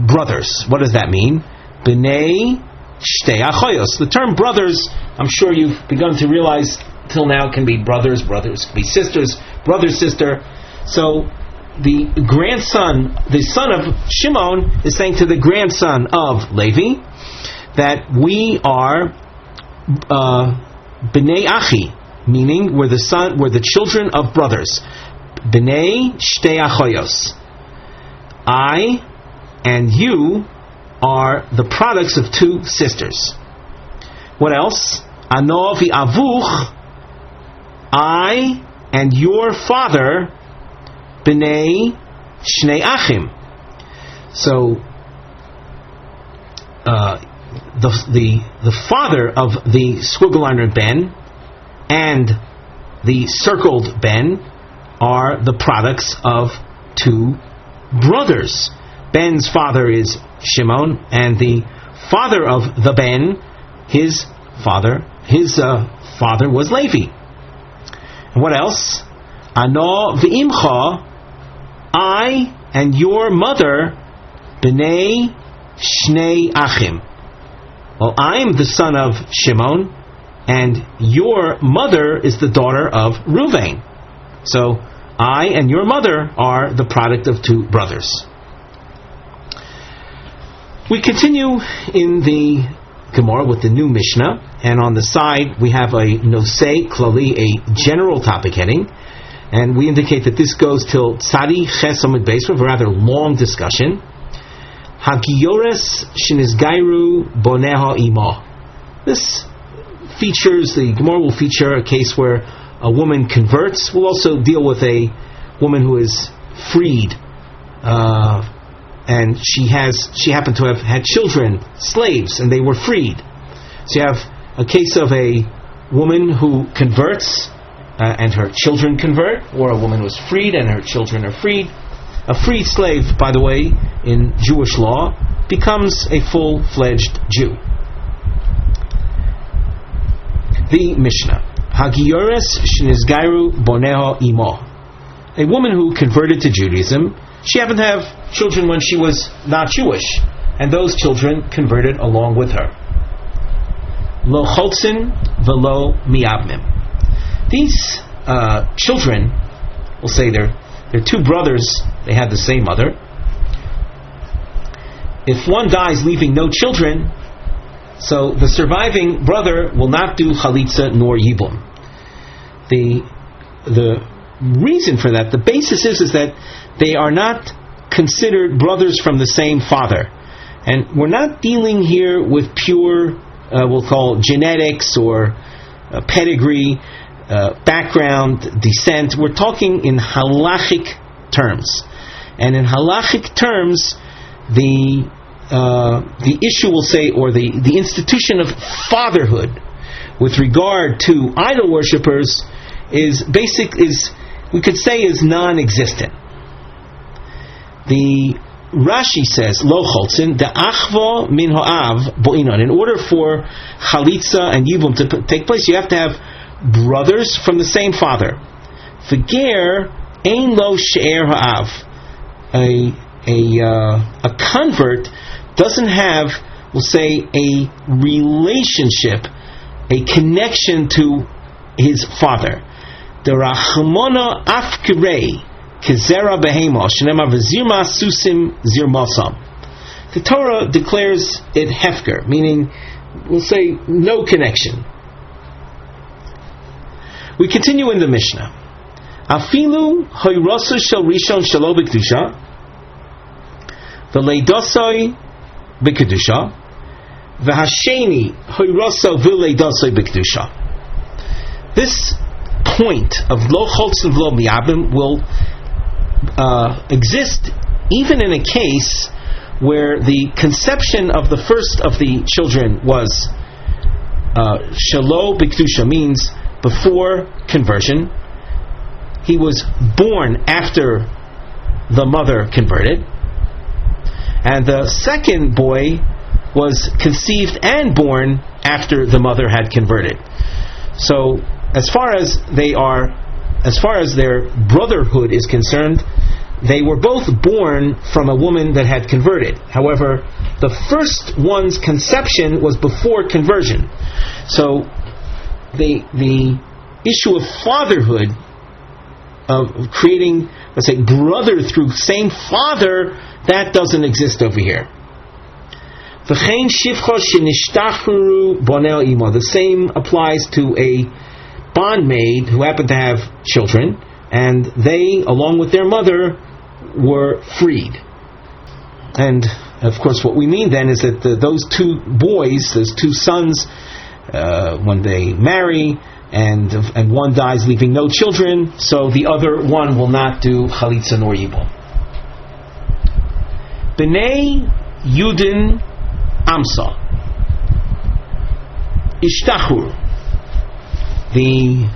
brothers. What does that mean? B'nei shtei achoyos. The term brothers, I'm sure you've begun to realize till now, can be brothers, can be sisters, brother, sister. So the grandson, the son of Shimon, is saying to the grandson of Levi that we are b'nei achi, meaning we're the children of brothers. B'nei shtei achoyos. I and you are the products of two sisters. What else? Ano v'avuch. I and your father, b'nei shnei achim. So the father of the squiggle liner Ben and the circled Ben are the products of two brothers. Ben's father is Shimon, and the father of the Ben, his father was Levi. And what else? Ano v'imcha, I and your mother, b'nei shnei achim. Well, I'm the son of Shimon, and your mother is the daughter of Reuven. So, I and your mother are the product of two brothers. We continue in the Gemara with the new Mishnah, and on the side we have a nosei klali, a general topic heading, and we indicate that this goes till tzadi ches amud beis, a rather long discussion. Hagiyores shenizgairu boneha imo. This features, the Gemara will feature a case where a woman converts. We'll also deal with a woman who is freed, and she happened to have had children, slaves, and they were freed. So you have a case of a woman who converts and her children convert, or a woman who is freed and her children are freed. A freed slave, by the way, in Jewish law, becomes a full-fledged Jew. The Mishnah. Hagiyores shenizgairu boneha imo. A woman who converted to Judaism, she happened to have children when she was not Jewish, and those children converted along with her. Lo chotzin velo miabmim. These children, we'll say they're two brothers, they had the same mother. If one dies leaving no children, so the surviving brother will not do chalitza nor yibum. The reason for that, the basis is that they are not considered brothers from the same father. And we're not dealing here with pure, we'll call genetics or pedigree, background, descent. We're talking in halachic terms. And in halachic terms, the issue, we'll say, or the institution of fatherhood with regard to idol worshippers is we could say is non-existent. The Rashi says, Lo cholzin, the achvo min ho'av bo'inon. In order for chalitza and yibum to take place, you have to have brothers from the same father. V'ger ein lo she'er ha'av. A convert doesn't have, we'll say, a relationship, a connection to his father. The rachmona afkirei kezera behemos shenema v'zirma susim zirmasam. The Torah declares it hefker, meaning, we'll say, no connection. We continue in the Mishnah. Afilu hoyrosu shel rishon shelo b'kedusha v'leidosoi b'kedusha v'hasheni hoyrosu v'leidosoi b'kedusha. This point of lo cholzin v'lo miyabim will exist even in a case where the conception of the first of the children was shelo b'kedusha, means before conversion. He was born after the mother converted, and the second boy was conceived and born after the mother had converted. So as far as their brotherhood is concerned, they were both born from a woman that had converted. However, the first one's conception was before conversion. So the issue of fatherhood, of creating, let's say, brother through same father, that doesn't exist over here. The same applies to a bondmaid who happened to have children, and they, along with their mother, were freed. And of course what we mean then is that those two boys, those two sons, when they marry and one dies leaving no children, so the other one will not do chalitza nor yibum. B'nei Yudin Amsa Ishtachur. The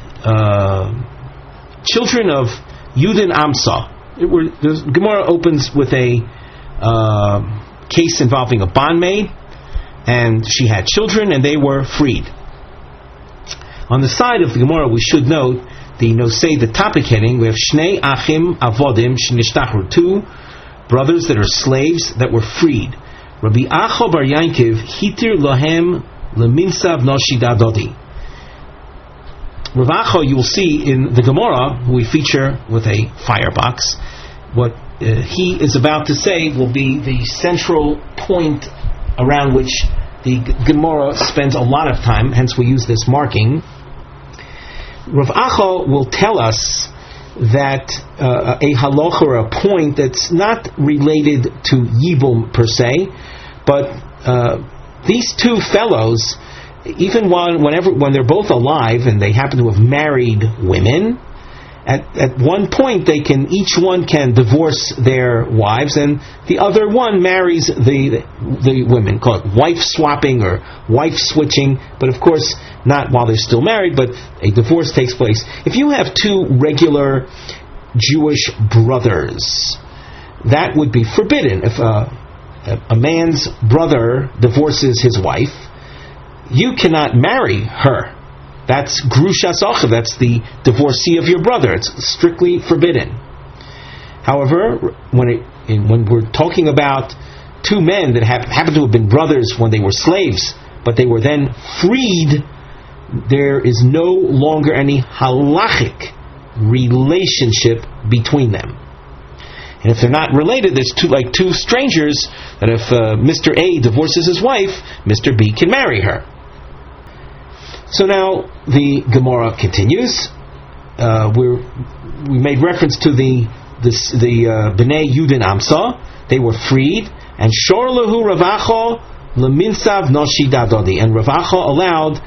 children of Yudin Amsa. The Gemara opens with a case involving a bondmaid, and she had children, and they were freed. On the side of the Gemara, we should note the topic heading. We have Shnei Achim Avodim Shnishtachu, two brothers that are slaves that were freed. Rabbi Acho Bar Yankiv Hitir Lohem Leminsav Noshida Dodi. Rav Acho, you will see in the Gemara, who we feature with a firebox, what he is about to say will be the central point around which the Gemara spends a lot of time, hence we use this marking. Rav Acho will tell us that a halacha, or a point that's not related to Yibum per se, but these two fellows, even when they're both alive and they happen to have married women, at one point each one can divorce their wives, and the other one marries the women. Call it wife swapping or wife switching, but of course not while they're still married, but a divorce takes place. If you have two regular Jewish brothers, that would be forbidden. If a man's brother divorces his wife, you cannot marry her. That's grushas achav. That's the divorcee of your brother. It's strictly forbidden. However, when we're talking about two men that happen to have been brothers when they were slaves, but they were then freed, there is no longer any halachic relationship between them. And if they're not related, there's two strangers, that if Mr. A divorces his wife, Mr. B can marry her. So now the Gemara continues. We're we made reference to the Bnei Yudin Amsa. They were freed, and Shor Lahu Ravacha Leminsav Noshi Dadodi, and Ravacha allowed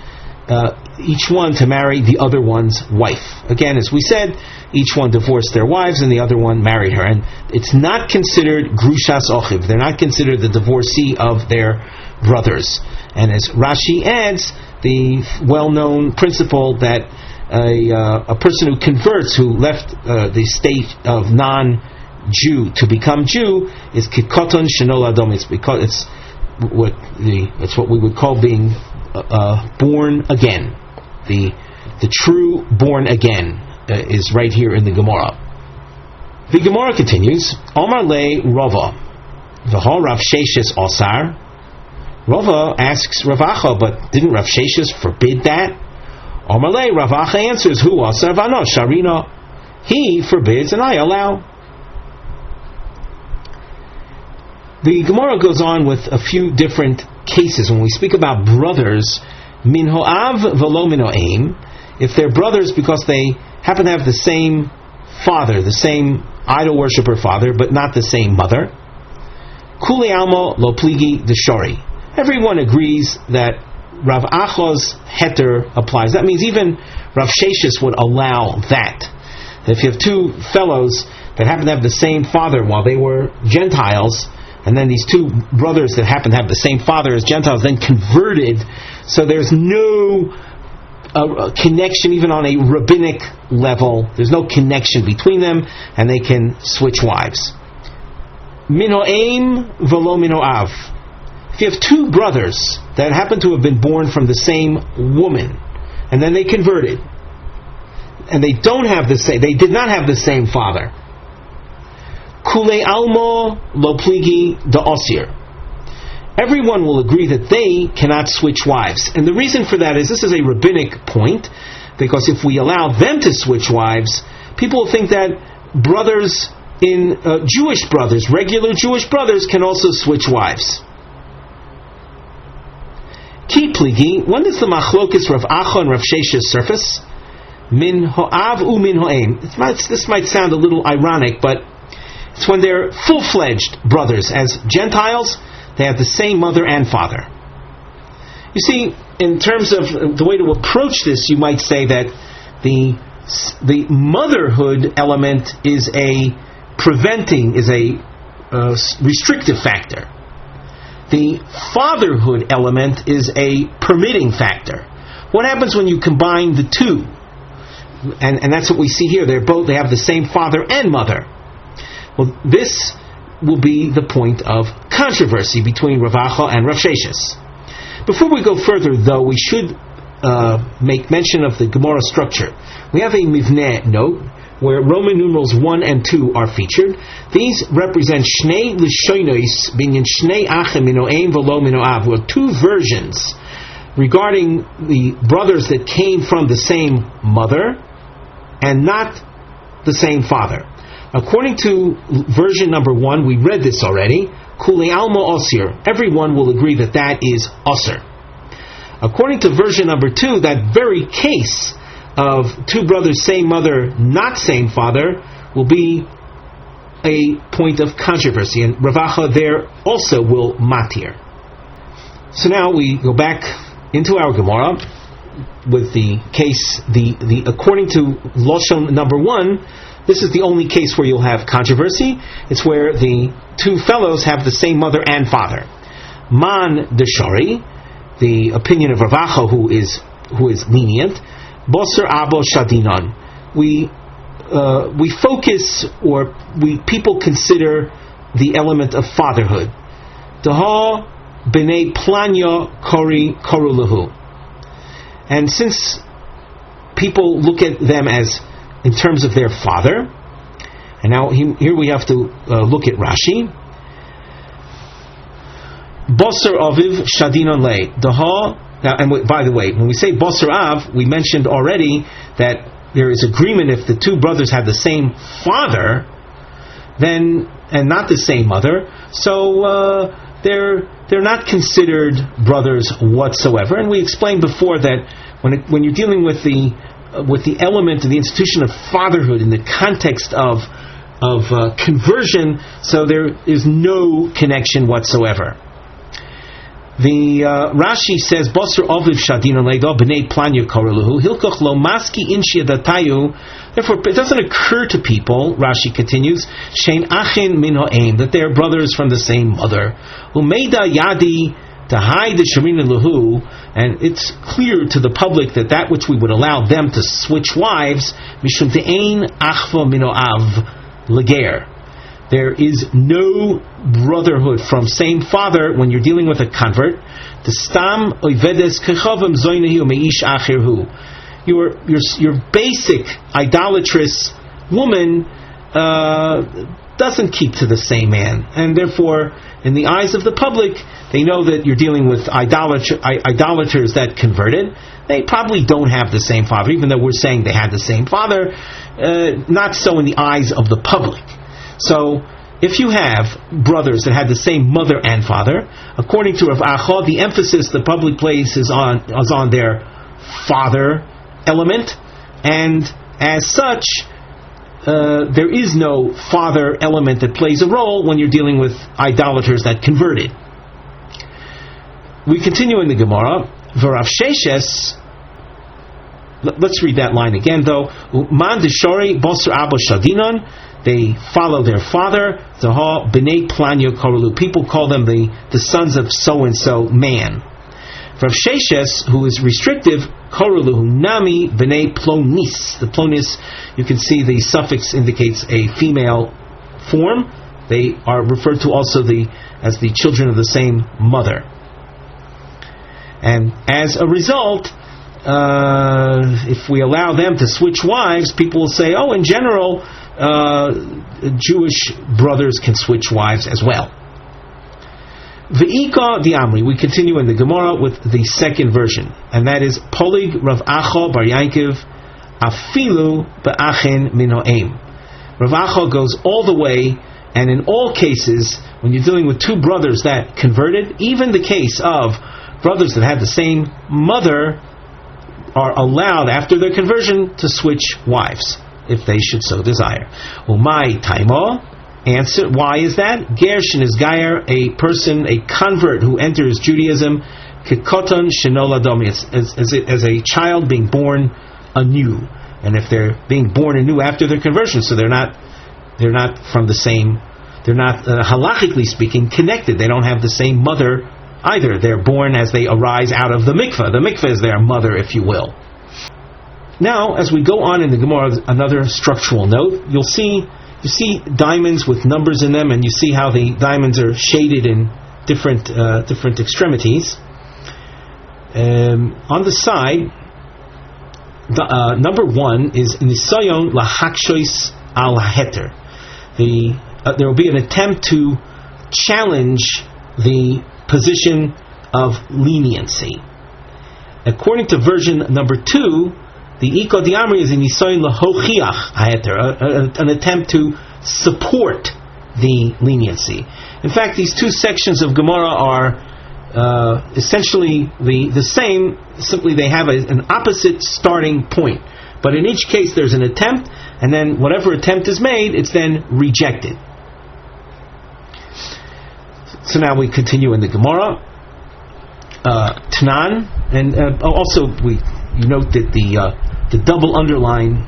each one to marry the other one's wife. Again, as we said, each one divorced their wives and the other one married her, and it's not considered Grushas Ochiv. They're not considered the divorcee of their brothers. And as Rashi adds, the well-known principle that a person who converts, who left the state of non-Jew to become Jew, is kikoton shenol adom. It's because it's what we would call being born again. The true born again is right here in the Gemara. The Gemara continues. Omar le Rava, v'ha Rav Sheshes Osar. Rava asks Ravacha, but didn't Rav Sheshes forbid that? Omar le Ravacha answers, Hu Osar v'ano Sharina. He forbids and I allow. The Gemara goes on with a few different cases. When we speak about brothers, min ho'av v'lo min ho'aim, if they're brothers because they happen to have the same father, the same idol worshipper father, but not the same mother, kuli almo lo pligi deshori. Everyone agrees that Rav Acha's heter applies. That means even Rav Sheshes would allow that. If you have two fellows that happen to have the same father while they were Gentiles, and then these two brothers that happen to have the same father as Gentiles then converted, so there's no connection even on a rabbinic level. There's no connection between them, and they can switch wives. Min ho'aim v'lo min ho'av. If you have two brothers that happen to have been born from the same woman, and then they converted, and they did not have the same father, Kule almo lo pligi da osir. Everyone will agree that they cannot switch wives. And the reason for that is this is a rabbinic point, because if we allow them to switch wives, people will think that brothers Jewish brothers, regular Jewish brothers, can also switch wives. Ki pligi, when does the machlokes Rav Acha and Rav Sheshes surface? Min ho'av u min ho'aim. This might sound a little ironic, but it's when they're full-fledged brothers. As Gentiles, they have the same mother and father. You see, in terms of the way to approach this, you might say that the motherhood element is a restrictive factor. The fatherhood element is a permitting factor. What happens when you combine the two? And that's what we see here. They have the same father and mother. Well, this will be the point of controversy between Rav Acha and Rav Sheshes. Before we go further, though, we should make mention of the Gemara structure. We have a mivneh note where Roman numerals 1 and 2 are featured. These represent Shnei Lishonos, being in Shnei Achem Mino'aim V'lo Mino'av, with two versions regarding the brothers that came from the same mother and not the same father. According to version number 1, we read this already, Kuli Almo Osir. Everyone will agree that is Ozer. According to version number 2, that very case of two brothers, same mother, not same father, will be a point of controversy, and Rav Acha there also will matir. So now we go back into our Gemara with the case, according to Loshon number 1, this is the only case where you'll have controversy. It's where the two fellows have the same mother and father. Man deshari, the opinion of Rav Acha, who is lenient. Boser abo shadinon. We focus, or people consider the element of fatherhood. Daha b'nei planya koru lahu. And since people look at them as in terms of their father, and now here we have to look at Rashi. Boser aviv shadinon lei daha. Now, and by the way, when we say Boser Av, we mentioned already that there is agreement if the two brothers have the same father, then and not the same mother, so they're not considered brothers whatsoever. And we explained before that when you're dealing with the with the element of the institution of fatherhood in the context of conversion, so there is no connection whatsoever. The Rashi says, "Bosser Oviv Shadino Leido Bnei Planya Koraluhu Hilkoch Lo Maski Inshia Datayu." Therefore, it doesn't occur to people, Rashi continues, "Shein Achin Min Ha'em," that they are brothers from the same mother. Umeida Yadi Tahai the Sharina Luhu, and it's clear to the public that which we would allow them to switch wives, Mishum Te'ein Achva Minoav Leger. There is no brotherhood from same father when you're dealing with a convert. The stam oivedes kechavim zoynehi umeish achirhu. Your basic idolatrous woman doesn't keep to the same man, and therefore, in the eyes of the public, they know that you're dealing with idolaters that converted. They probably don't have the same father, even though we're saying they had the same father. Not so in the eyes of the public. So, if you have brothers that had the same mother and father, according to Rav Acha, the emphasis the public places on their father element, and as such, there is no father element that plays a role when you're dealing with idolaters that converted. We continue in the Gemara. V'Rav Sheshes. Let's read that line again, though. Man deshori boser abo shadinon. They follow their father. Zaha b'nei planyo koralu. People call them the sons of so and so man. Rav Sheshes, who is restrictive, koralu nami b'nei plonis. The plonis, you can see the suffix indicates a female form. They are referred to also as the children of the same mother. And as a result, if we allow them to switch wives, people will say, in general, Jewish brothers can switch wives as well. V'ika di Amri. We continue in the Gemara with the second version, and that is Polig Rav Acha Bar Yankiv Afilu Ba'achin Min Ha'em. Rav Acha goes all the way, and in all cases, when you're dealing with two brothers that converted, even the case of brothers that had the same mother are allowed after their conversion to switch wives if they should so desire. Umay taimo. Answer: why is that? Gershin is gayer, a person, a convert who enters Judaism, kikoton shenoladom, as a child being born anew. And if they're being born anew after their conversion, so they're not from the same. They're not halachically speaking connected. They don't have the same mother either. They're born as they arise out of the mikveh. The mikveh is their mother, if you will. Now, as we go on in the Gemara, another structural note. You see diamonds with numbers in them, and you see how the diamonds are shaded in different extremities. On the side, number 1 is nisayon lahakshois al heter. There will be an attempt to challenge the position of leniency. According to version number 2, the Iko Diamri is in Nisoyin Lahochiach Haeter, an attempt to support the leniency. In fact, these two sections of Gemara are essentially the same, simply they have an opposite starting point. But in each case there's an attempt, and then whatever attempt is made, it's then rejected. So now we continue in the Gemara. Tanan, and also you note that the double underline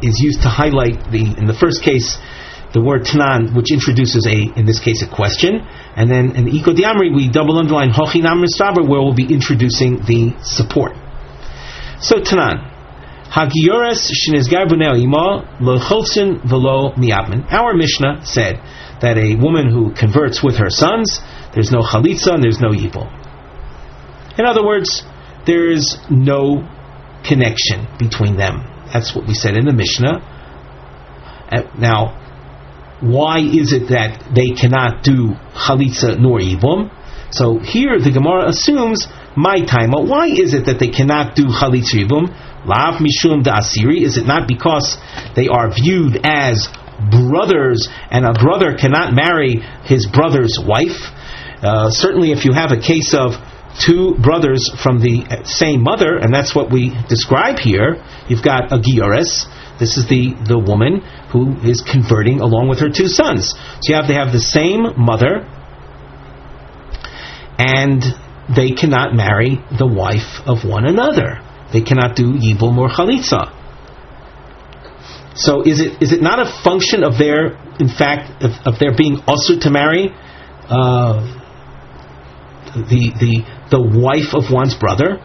is used to highlight in the first case the word Tanan, which introduces in this case a question, and then in Iko Diamri we double underline Hochinam Mistaber, where we'll be introducing the support. So Tanan, Hagiyores Shinizgar Bunel Ima Lo Cholsin Velo Miabmin. Our Mishnah said that a woman who converts with her sons, there's no chalitza and there's no yibum. In other words, there is no connection between them. That's what we said in the Mishnah. Now, why is it that they cannot do chalitza nor yibum? So here the Gemara assumes my time. Why is it that they cannot do chalitza yibum? Lav mishum da asiri. Is it not because they are viewed as brothers, and a brother cannot marry his brother's wife? Certainly, if you have a case of two brothers from the same mother, and that's what we describe here. You've got a giores. This is the woman who is converting along with her two sons. So they have the same mother, and they cannot marry the wife of one another. They cannot do yibum or chalitza. So is it not a function of their, in fact, of their being also to marry the wife of one's brother?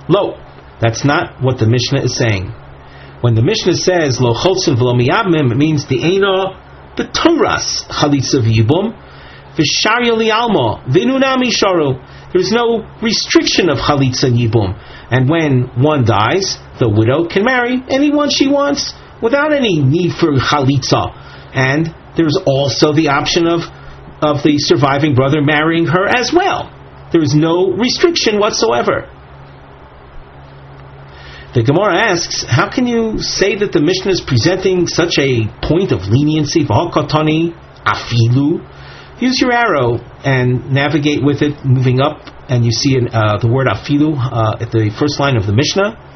Lo, that's not what the Mishnah is saying. When the Mishnah says lo cholzin v'lo miyabmim, it means the eina b'toras chalitza v'yibum v'sharya li'alma v'inunami sharu. There's no restriction of chalitza and yibum, and when one dies, the widow can marry anyone she wants without any need for chalitza. And there's also the option of the surviving brother marrying her as well. There is no restriction whatsoever. The Gemara asks, how can you say that the Mishnah is presenting such a point of leniency? V'hakatani afilu. Use your arrow and navigate with it, moving up, and you see the word afilu at the first line of the Mishnah.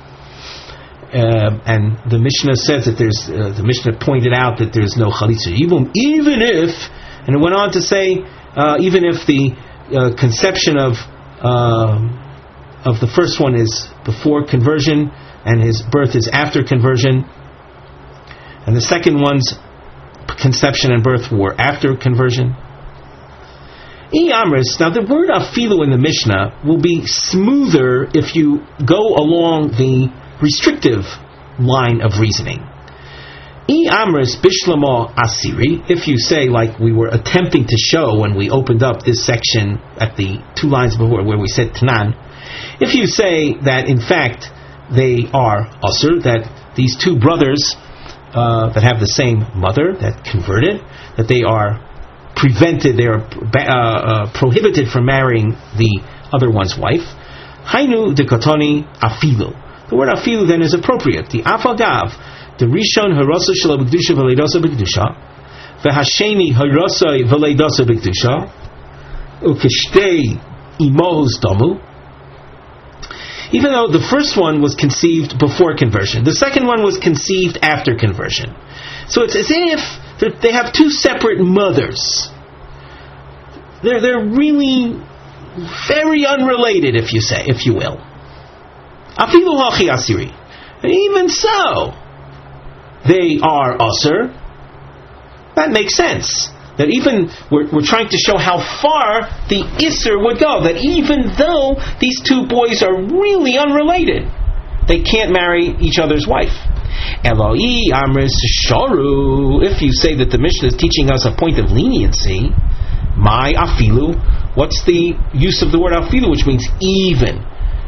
And the Mishnah says that the Mishnah pointed out that there's no chalitza yibum, even if, and it went on to say, even if the conception of the first one is before conversion and his birth is after conversion, and the second one's conception and birth were after conversion. Now the word afilu in the Mishnah will be smoother if you go along the restrictive line of reasoning. Amris bishlama asiri, if you say, like we were attempting to show when we opened up this section at the two lines before where we said Tanan, if you say that in fact they are Ozer, that these two brothers that have the same mother that converted, that they are prevented, they are prohibited from marrying the other one's wife. Hainu dekatoni afilu. The word afilu then is appropriate. The afagav, the rishon harasa shelo b'kedusha v'leidasa b'kedusha, v'hasheni harasa v'leidasa b'kedusha, ukeshtei imos damu. Even though the first one was conceived before conversion, the second one was conceived after conversion. So it's as if they have two separate mothers. They're really very unrelated, if you will. Afilu hachi asiri. And even so, they are Ozer. That makes sense. That even we're trying to show how far the Isser would go. That even though these two boys are really unrelated, they can't marry each other's wife. Eloi amris sharu. If you say that the Mishnah is teaching us a point of leniency, my afilu. What's the use of the word afilu, which means even?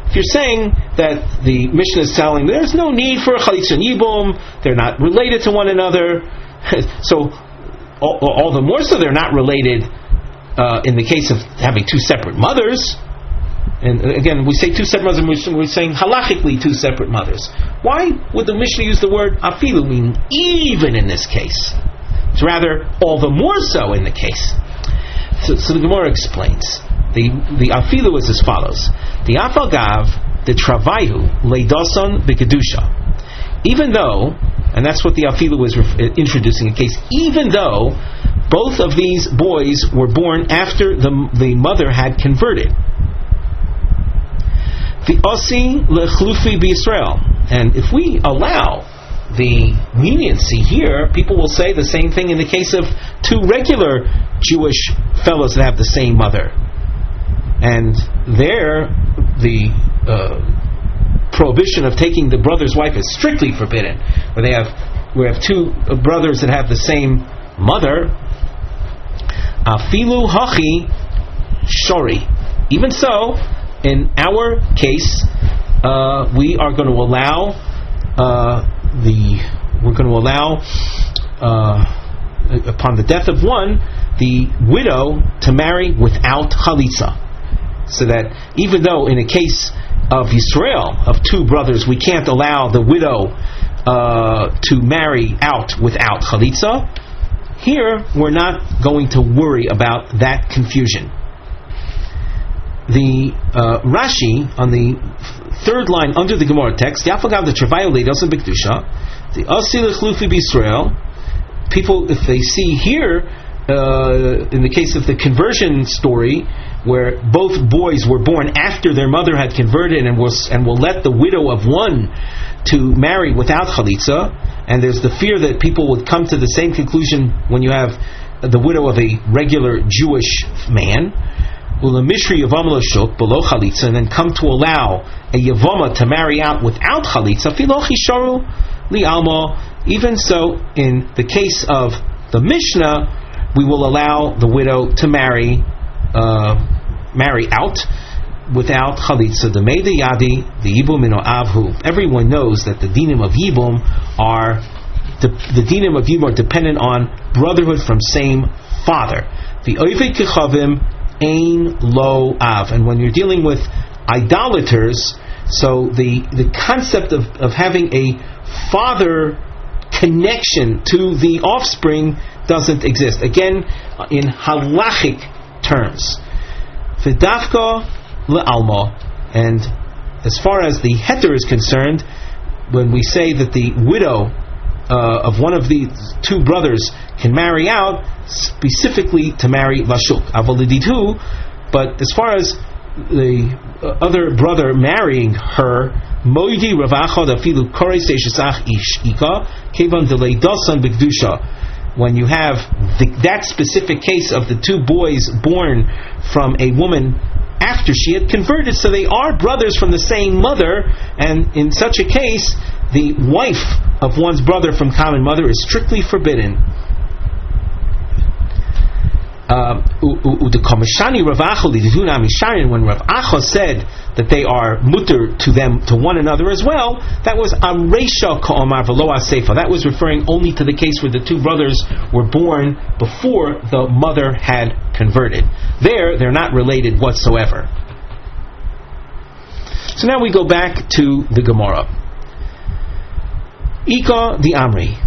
If you're saying that the Mishnah is telling there's no need for a chalitza and yibum, they're not related to one another, so all the more so they're not related in the case of having two separate mothers. And again, we say two separate mothers, we're saying halachically two separate mothers. Why would the Mishnah use the word afilu, meaning even in this case? It's rather all the more so in the case. So the Gemara explains. The afilu is as follows: the afagav, the travaihu, leidason b'kedusha. Even though, and that's what the afilu is introducing a case, even though both of these boys were born after the mother had converted. The osi lechlufi b'Yisrael. And if we allow the leniency here, people will say the same thing in the case of two regular Jewish fellows that have the same mother. And there, the prohibition of taking the brother's wife is strictly forbidden. We have two brothers that have the same mother. Afilu hachi shori. Even so, in our case, we are going to allow upon the death of one, the widow to marry without chalitza. So that even though in a case of Yisrael, of two brothers, we can't allow the widow to marry out without chalitza, here we're not going to worry about that confusion. the Rashi on the third line under the Gemara text, Yafagav the Travayo Leidosan B'Kedusha, the Asil Chlufi B'Yisrael. People, if they see here, in the case of the conversion story, where both boys were born after their mother had converted and will let the widow of one to marry without chalitza, and there's the fear that people would come to the same conclusion when you have the widow of a regular Jewish man, ulamishri Yevamo l'shuk below chalitza, and then come to allow a Yevama to marry out without chalitza, filo chisharu li alma. Even so, in the case of the Mishnah, we will allow the widow to marry out without chalitza. The meida yadi the yibum ino avhu. Everyone knows that the dinim of yibum are dependent on brotherhood from same father. The oivei kechavim ein lo av. And when you're dealing with idolaters, so the concept of having a father connection to the offspring doesn't exist. Again, in halachic terms, v'dafka le'alma. And as far as the heter is concerned, when we say that the widow of one of the two brothers can marry out, specifically to marry lashuk, avalididhu. But as far as the other brother marrying her, moidi ravacha dafilu kores deishasach ishika kevan deleidasan b'kedusha. When you have that specific case of the two boys born from a woman after she had converted, so they are brothers from the same mother, and in such a case, the wife of one's brother from common mother is strictly forbidden. When Rav Acha said that they are mutter to them, to one another as well, that was Aresha Ka'omar V'lo Asefa. That was referring only to the case where the two brothers were born before the mother had converted. They're not related whatsoever. So now we go back to the Gemara. Ika the Amri.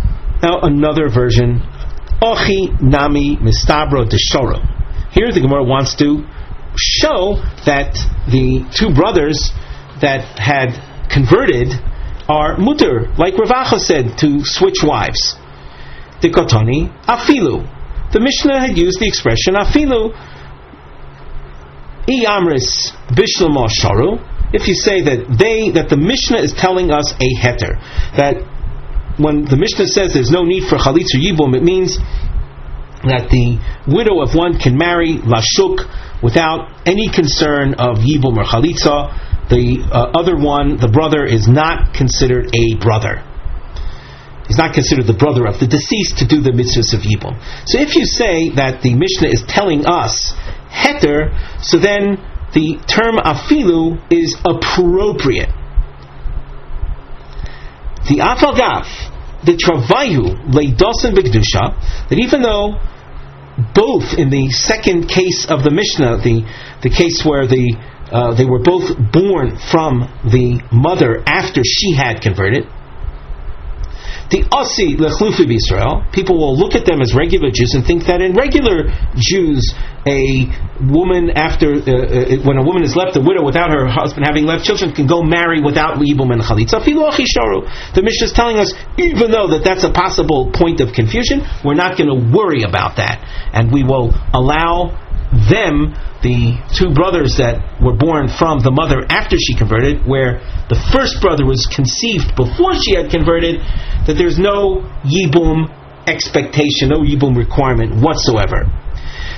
Now another version. Ochi nami mistabro deshoro. Here the Gemara wants to show that the two brothers that had converted are mutter, like Rav Acha said, to switch wives. Dikotani afilu. The Mishnah had used the expression afilu. I amris bishlama sharu. If you say that the Mishnah is telling us a heter, that when the Mishnah says there's no need for chalitz or yibum, it means that the widow of one can marry lashuk without any concern of yibum or chalitza. The other one, the brother, is not considered a brother. He's not considered the brother of the deceased to do the mitzvahs of yibum. So if you say that the Mishnah is telling us heter, so then the term afilu is appropriate. The afagav, the travayu leidosan b'kedusha, that even though both in the second case of the Mishnah, the case where they were both born from the mother after she had converted, the asi lechlufi b'Yisrael, people will look at them as regular Jews and think that in regular Jews, a woman when a woman is left a widow without her husband having left children can go marry without yibum and chalitza. The Mishnah is telling us, even though that's a possible point of confusion, we're not going to worry about that, and we will allow them, the two brothers that were born from the mother after she converted, where the first brother was conceived before she had converted, that there's no yibum expectation, no yibum requirement whatsoever.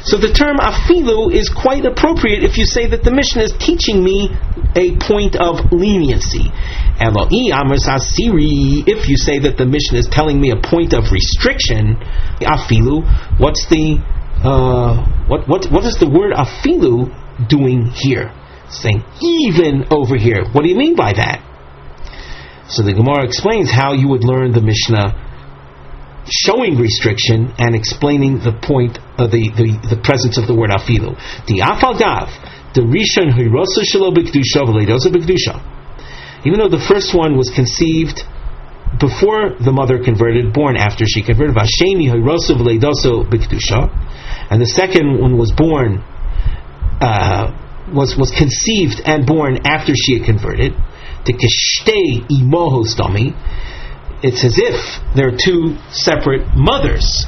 So the term afilu is quite appropriate if you say that the Mishnah is teaching me a point of leniency. If you say that the Mishnah is telling me a point of restriction, afilu, what's the what is the word afilu doing here? It's saying even over here. What do you mean by that? So the Gemara explains how you would learn the Mishnah showing restriction and explaining the point of the presence of the word afilu. The afagav, the rishon hirosa shelo b'kedusha v'leidosa b'kedusha. Even though the first one was conceived before the mother converted, born after she converted, v'asheni hirosa v'leidosa b'kedusha, and the second one was born was conceived and born after she had converted. Tekeshtei imohos dami. It's as if there are two separate mothers.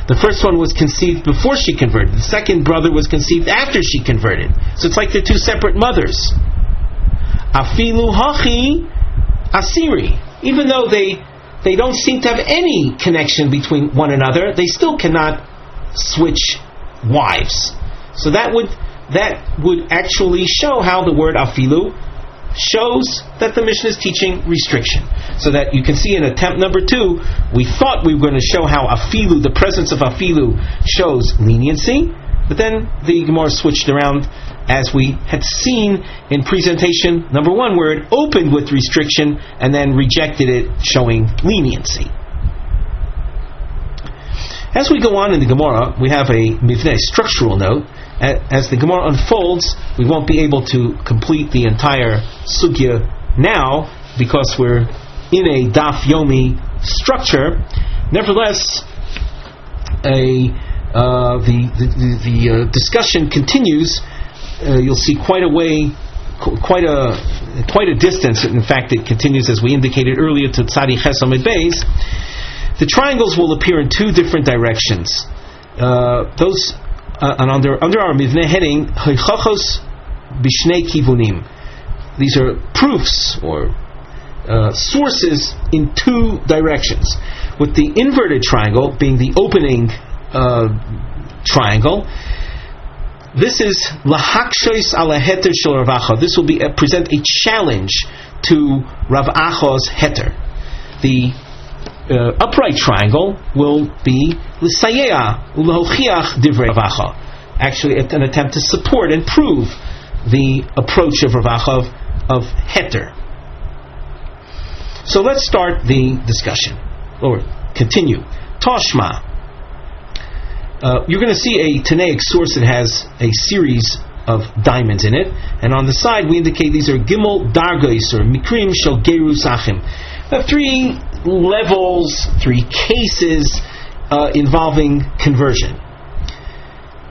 The first one was conceived before she converted. The second brother was conceived after she converted. So it's like they're two separate mothers. Afilu hachi asiri. Even though they don't seem to have any connection between one another, they still cannot switch wives. So that would actually show how the word afilu shows that the Mishnah is teaching restriction. So that you can see in attempt number 2, we thought we were going to show how afilu, the presence of afilu, shows leniency, but then the Gemara switched around, as we had seen in presentation number 1, where it opened with restriction and then rejected it, showing leniency. As we go on in the Gemara, we have a mivneh, structural note. As the Gemara unfolds, we won't be able to complete the entire sugya now because we're in a Daf Yomi structure. Nevertheless, the discussion continues. You'll see quite a distance. In fact, it continues, as we indicated earlier, to Tzadi Ches Amid Beis. The triangles will appear in 2 different directions. And under our mivneh heading, Hoichachos Bishnei Kivunim. These are proofs or sources in 2 directions. With the inverted triangle being the opening triangle, this is Lahakshois ala heter shel Rav Acha. This will present a challenge to Rav Acha's heter. The upright triangle will be l'sayea u'lehochiach divrei Rav Acha. Actually, an attempt to support and prove the approach of Rav Acha of heter. So let's start the discussion, or continue. Toshma. You're going to see a Tanaic source that has a series of diamonds in it, and on the side we indicate these are Gimel Dargos, or Mikrim Shel Gerus Achim. 3 levels, 3 cases involving conversion.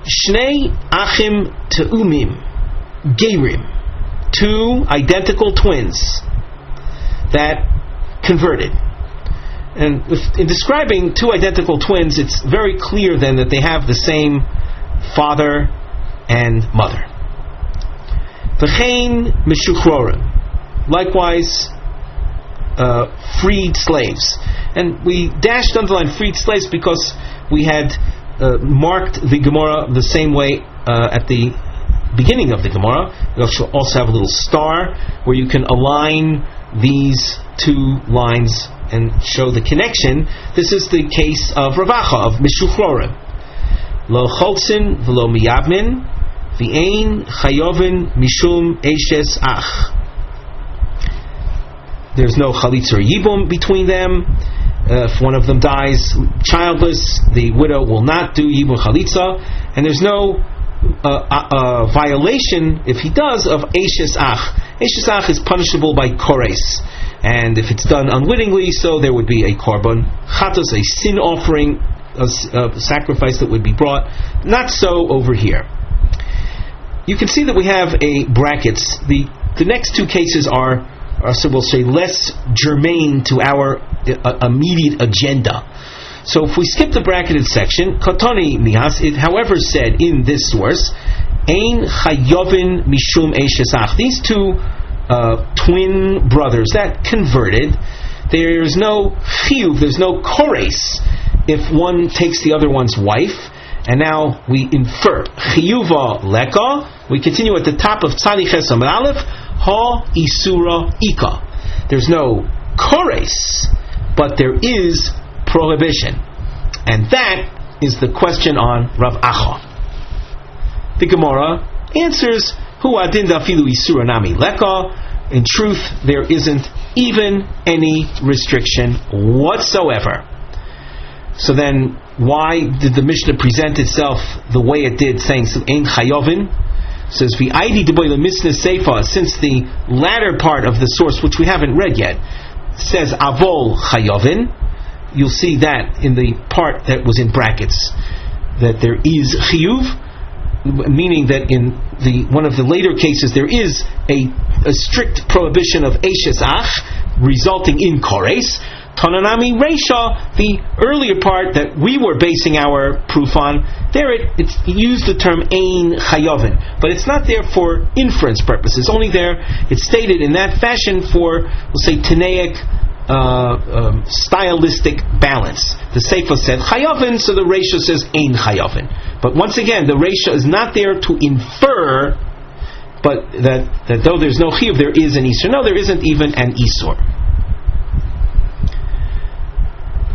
Shnei Achim Te'umim Gerim, 2 identical twins that converted. And in describing 2 identical twins, it's very clear then that they have the same father and mother. V'chein Meshuchrorim, likewise freed slaves. And we dashed underline freed slaves because we had marked the Gemara the same way at the beginning of the Gemara. We also have a little star where you can align these 2 lines and show the connection. This is the case of Rav Acha, of Mishuchrorim. Lo cholzin v'lo miyabmin v'ein chayovin mishum eshes ach. There's no chalitza or yibum between them. If one of them dies childless, the widow will not do yibum chalitza, and there's no violation, if he does, of eshes ach. Eshes ach is punishable by kores, and if it's done unwittingly, so there would be a korban chatos, a sin offering, a sacrifice that would be brought. Not so over here. You can see that we have a brackets. The next 2 cases are so we'll say less germane to our immediate agenda. So if we skip the bracketed section, Katoni Mihas, it however said in this source, Ein Chayovin Mishum Eshesach. These 2 twin brothers that converted, there's no chiyuv, there's no kores if one takes the other one's wife. And now we infer chiyuva leka. We continue at the top of Tzadi Ches Amud Aleph, ha isura ika. There's no kores, but there is prohibition, and that is the question on Rav Acha. The Gemara answers, hu adin dafilu isura nami leka. In truth, there isn't even any restriction whatsoever. So then, why did the Mishnah present itself the way it did, saying ein chayovin? Says v'aidi deboy lemisna seifa. Since the latter part of the source, which we haven't read yet, says avol chayovin, you'll see that in the part that was in brackets, that there is chiyuv. meaning that in one of the later cases there is a strict prohibition of Eishes Ach, resulting in Kores. Tananami Reisha, the earlier part that we were basing our proof on, there it used the term Ein Chayovin, but it's not there for inference purposes. Only there it's stated in that fashion for, we'll say, Tanaic stylistic balance. The Seifa said Chayovin, so the Reisha says Ein Chayovin. But once again, the Reisha is not there to infer, but that though there's no chiyuv, there is an isur. No, there isn't even an isur.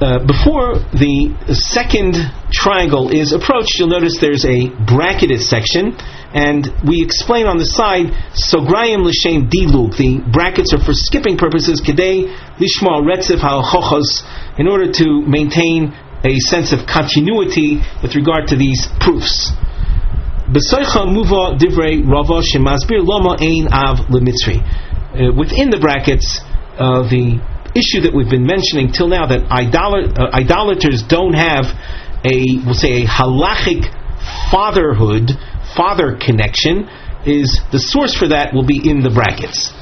Before the second triangle is approached, you'll notice there's a bracketed section, and we explain on the side, Sograyim l'shem dilug, the brackets are for skipping purposes, kedei lishma retzef ha'chochos, in order to maintain a sense of continuity with regard to these proofs. B'soicha muva divrei rava shemasbir loma ein av l'mitzri. Within the brackets, the issue that we've been mentioning till now, that idolaters don't have we'll say a halachic father connection, is the source for that will be in the brackets.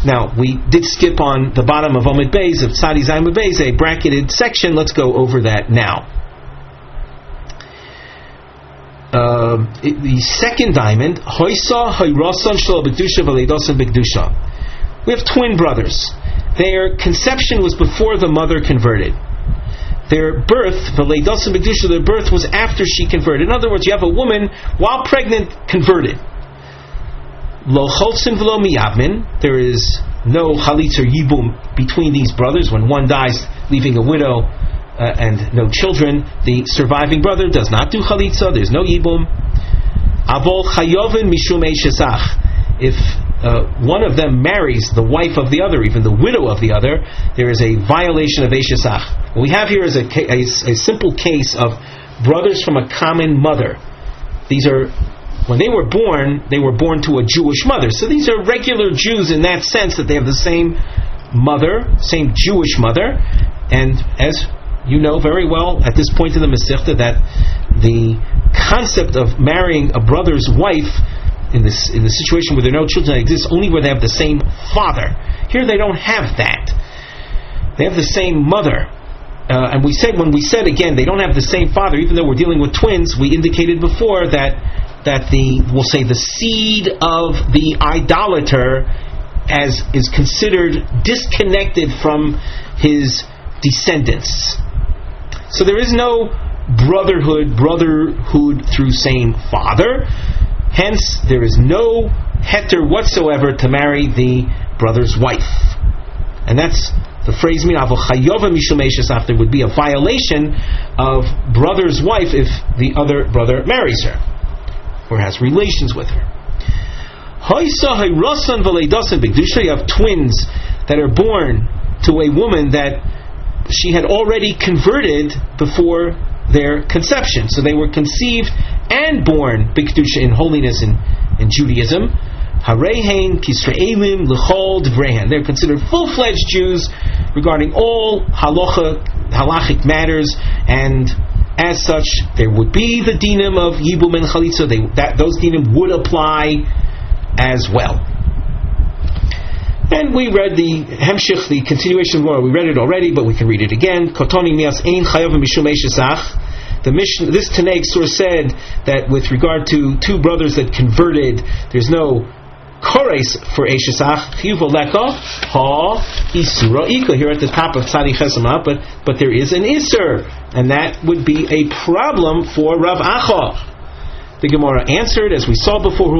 Now, we did skip on the bottom of Omid Beis, of Tzadi Zayin Beis, a bracketed section. Let's go over that now. The second diamond, Hoysa Hayrasan Shlo B'Kedusha V'Leidosan B'Kedusha. We have twin brothers. Their conception was before the mother converted. Their birth, V'Leidosan B'Kedusha, their birth was after she converted. In other words, you have a woman, while pregnant, converted. Lo Cholzin V'Lo Miyavmin, there is no Chalitz or Yibum between these brothers. When one dies, leaving a widow and no children, the surviving brother does not do Chalitza, there's no Yibum. Avol Chayovin Mishum Eishesach. If one of them marries the wife of the other, even the widow of the other, there is a violation of Eishesach. What we have here is a simple case of brothers from a common mother. These are, when they were born to a Jewish mother. So these are regular Jews in that sense, that they have the same mother, same Jewish mother. And as you know very well at this point in the Masechta, that the concept of marrying a brother's wife in the situation where there are no children exists only where they have the same father. Here they don't have that. They have the same mother. And when we said again they don't have the same father, even though we're dealing with twins, we indicated before that we'll say the seed of the idolater is considered disconnected from his descendants. So there is no brotherhood through same father. Hence, there is no heter whatsoever to marry the brother's wife. And that's the phrase, there would be a violation of brother's wife if the other brother marries her, or has relations with her. You have twins that are born to a woman that she had already converted before their conception. So they were conceived and born b'kedusha, in holiness in Judaism. Harehein Kisraelim l'chol dvreihen. They're considered full-fledged Jews regarding all halachic matters, and as such, there would be the dinim of Yibum and Chalitza. Those dinim would apply as well. And we read the Hemshich, the continuation of Gemara. We read it already, but we can read it again. Kotoni mias ein chayavim mishum eishesach. This Tanaic source said that with regard to two brothers that converted, there's no kores for eishesach. Chiyuv oleka ha isura ika. Here at the top of Tzadi Chesama, but there is an isur, and that would be a problem for Rav Acha. The Gemara answered, as we saw before,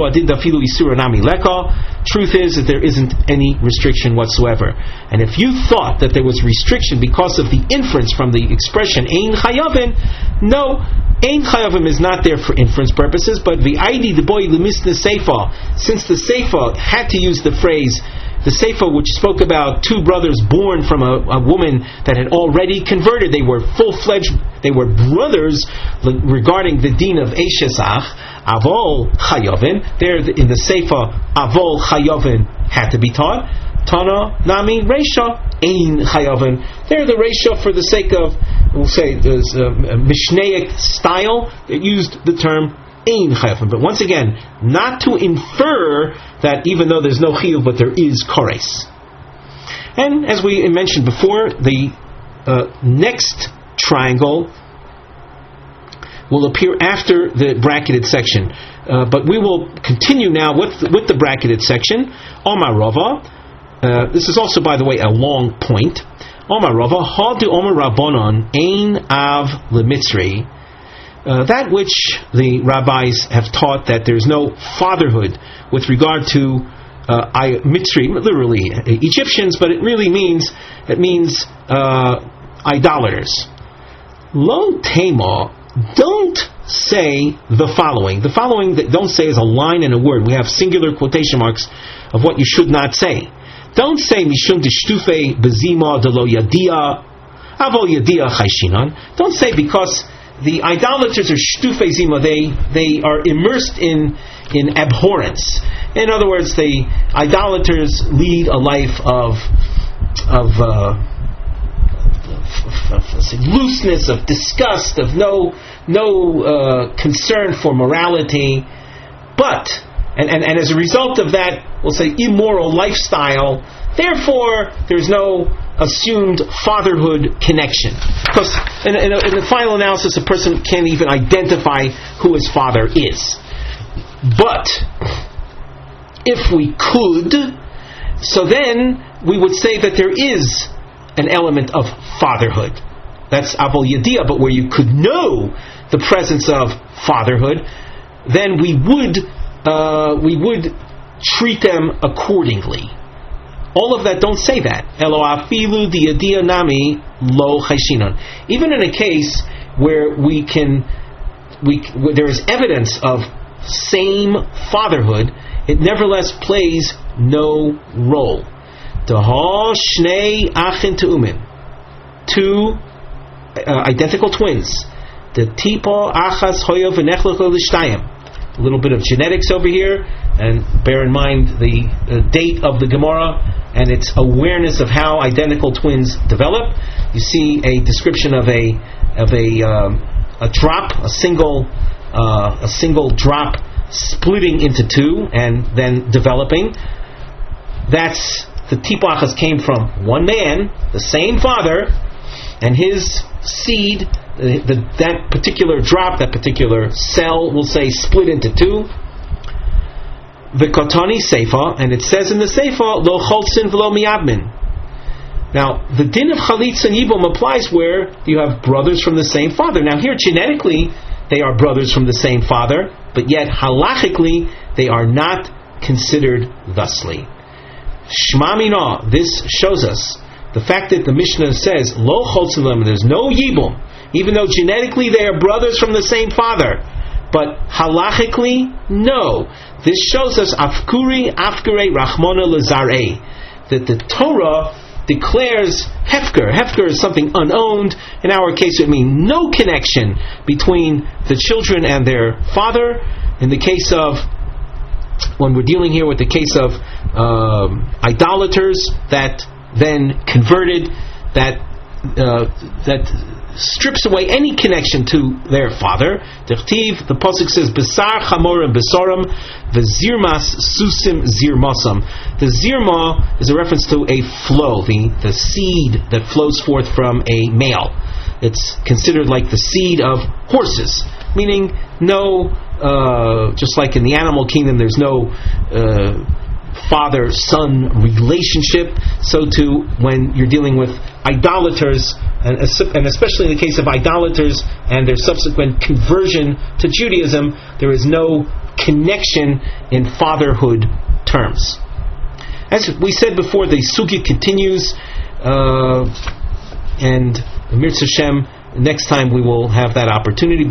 truth is that there isn't any restriction whatsoever. And if you thought that there was restriction because of the inference from the expression Ein Chayavin, no, Ein Chayavim is not there for inference purposes, but V'aydi D'boy L'misne Seifa, since the Seifa had to use the phrase, the Seifa which spoke about two brothers born from a woman that had already converted, they were full-fledged, they were brothers regarding the din of Eishesach, Avol Chayovin, there in the Seifa, Avol Chayovin had to be taught. Tana Nami Reisha Ein Chayovin. There the Reisha, for the sake of, we'll say, there's a Mishnaic style, it used the term ein chayafim. But once again, not to infer that even though there's no chiyuv, but there is kores. And as we mentioned before, the next triangle will appear after the bracketed section. But we will continue now with the bracketed section. Omar Rava. This is also, by the way, a long point. Omar Rava, ha de Omar Rabbanon ein av lemitzri. That which the rabbis have taught that there's no fatherhood with regard to Mitzri, literally Egyptians, but it really means idolaters. Lo tema, don't say the following. The following that don't say is a line and a word. We have singular quotation marks of what you should not say. Don't say mishum dishtufe bezima de lo yadia avo yadia chayshinan. Don't say because the idolaters are shtufe zima, they are immersed in abhorrence. In other words, the idolaters lead a life of looseness, of disgust, of no concern for morality, but and as a result of that, we'll say immoral lifestyle. Therefore, there's no assumed fatherhood connection, because in the final analysis, a person can't even identify who his father is. But if we could, so then we would say that there is an element of fatherhood. That's Abol Yediyah, but where you could know the presence of fatherhood, then we would treat them accordingly. All of that don't say that. Elo afilu diyadiyah nami lo chayshinon. Even in a case where where there is evidence of same fatherhood, it nevertheless plays no role. Daha shnei achin te'umin, two identical twins. The tipo achas hoyo v'nechlecho l'shtayim. A little bit of genetics over here, and bear in mind the date of the Gemara and its awareness of how identical twins develop. You see a description of a drop, a single drop splitting into two and then developing. That's the tipachas came from one man, the same father, and his seed. That particular drop, that particular cell, we'll say, split into two. V'kotani seifa, and it says in the seifa, lo cholzin v'lo miyabmin. Now, the din of chalitz and yibum applies where you have brothers from the same father. Now, here genetically they are brothers from the same father, but yet halachically they are not considered thusly. Shma mina, this shows us the fact that the Mishnah says lo cholzin v'lo, there's no yibum, even though genetically they are brothers from the same father, but halachically, no. This shows us afkure rachmona lezarei, that the Torah declares hefker. Hefker is something unowned. In our case, it means no connection between the children and their father. In the case of, when we're dealing here with the case of idolaters that then converted, that strips away any connection to their father. The pasuk says, "Besar chamorim besorim, v'zirmas susim zirmasam." The zirma is a reference to a flow, the seed that flows forth from a male. It's considered like the seed of horses, meaning no, just like in the animal kingdom, there's no father-son relationship. So too, when you're dealing with idolaters, and especially in the case of idolaters and their subsequent conversion to Judaism, there is no connection in fatherhood terms. As we said before, the sugya continues, and Mir Hashem, next time we will have that opportunity.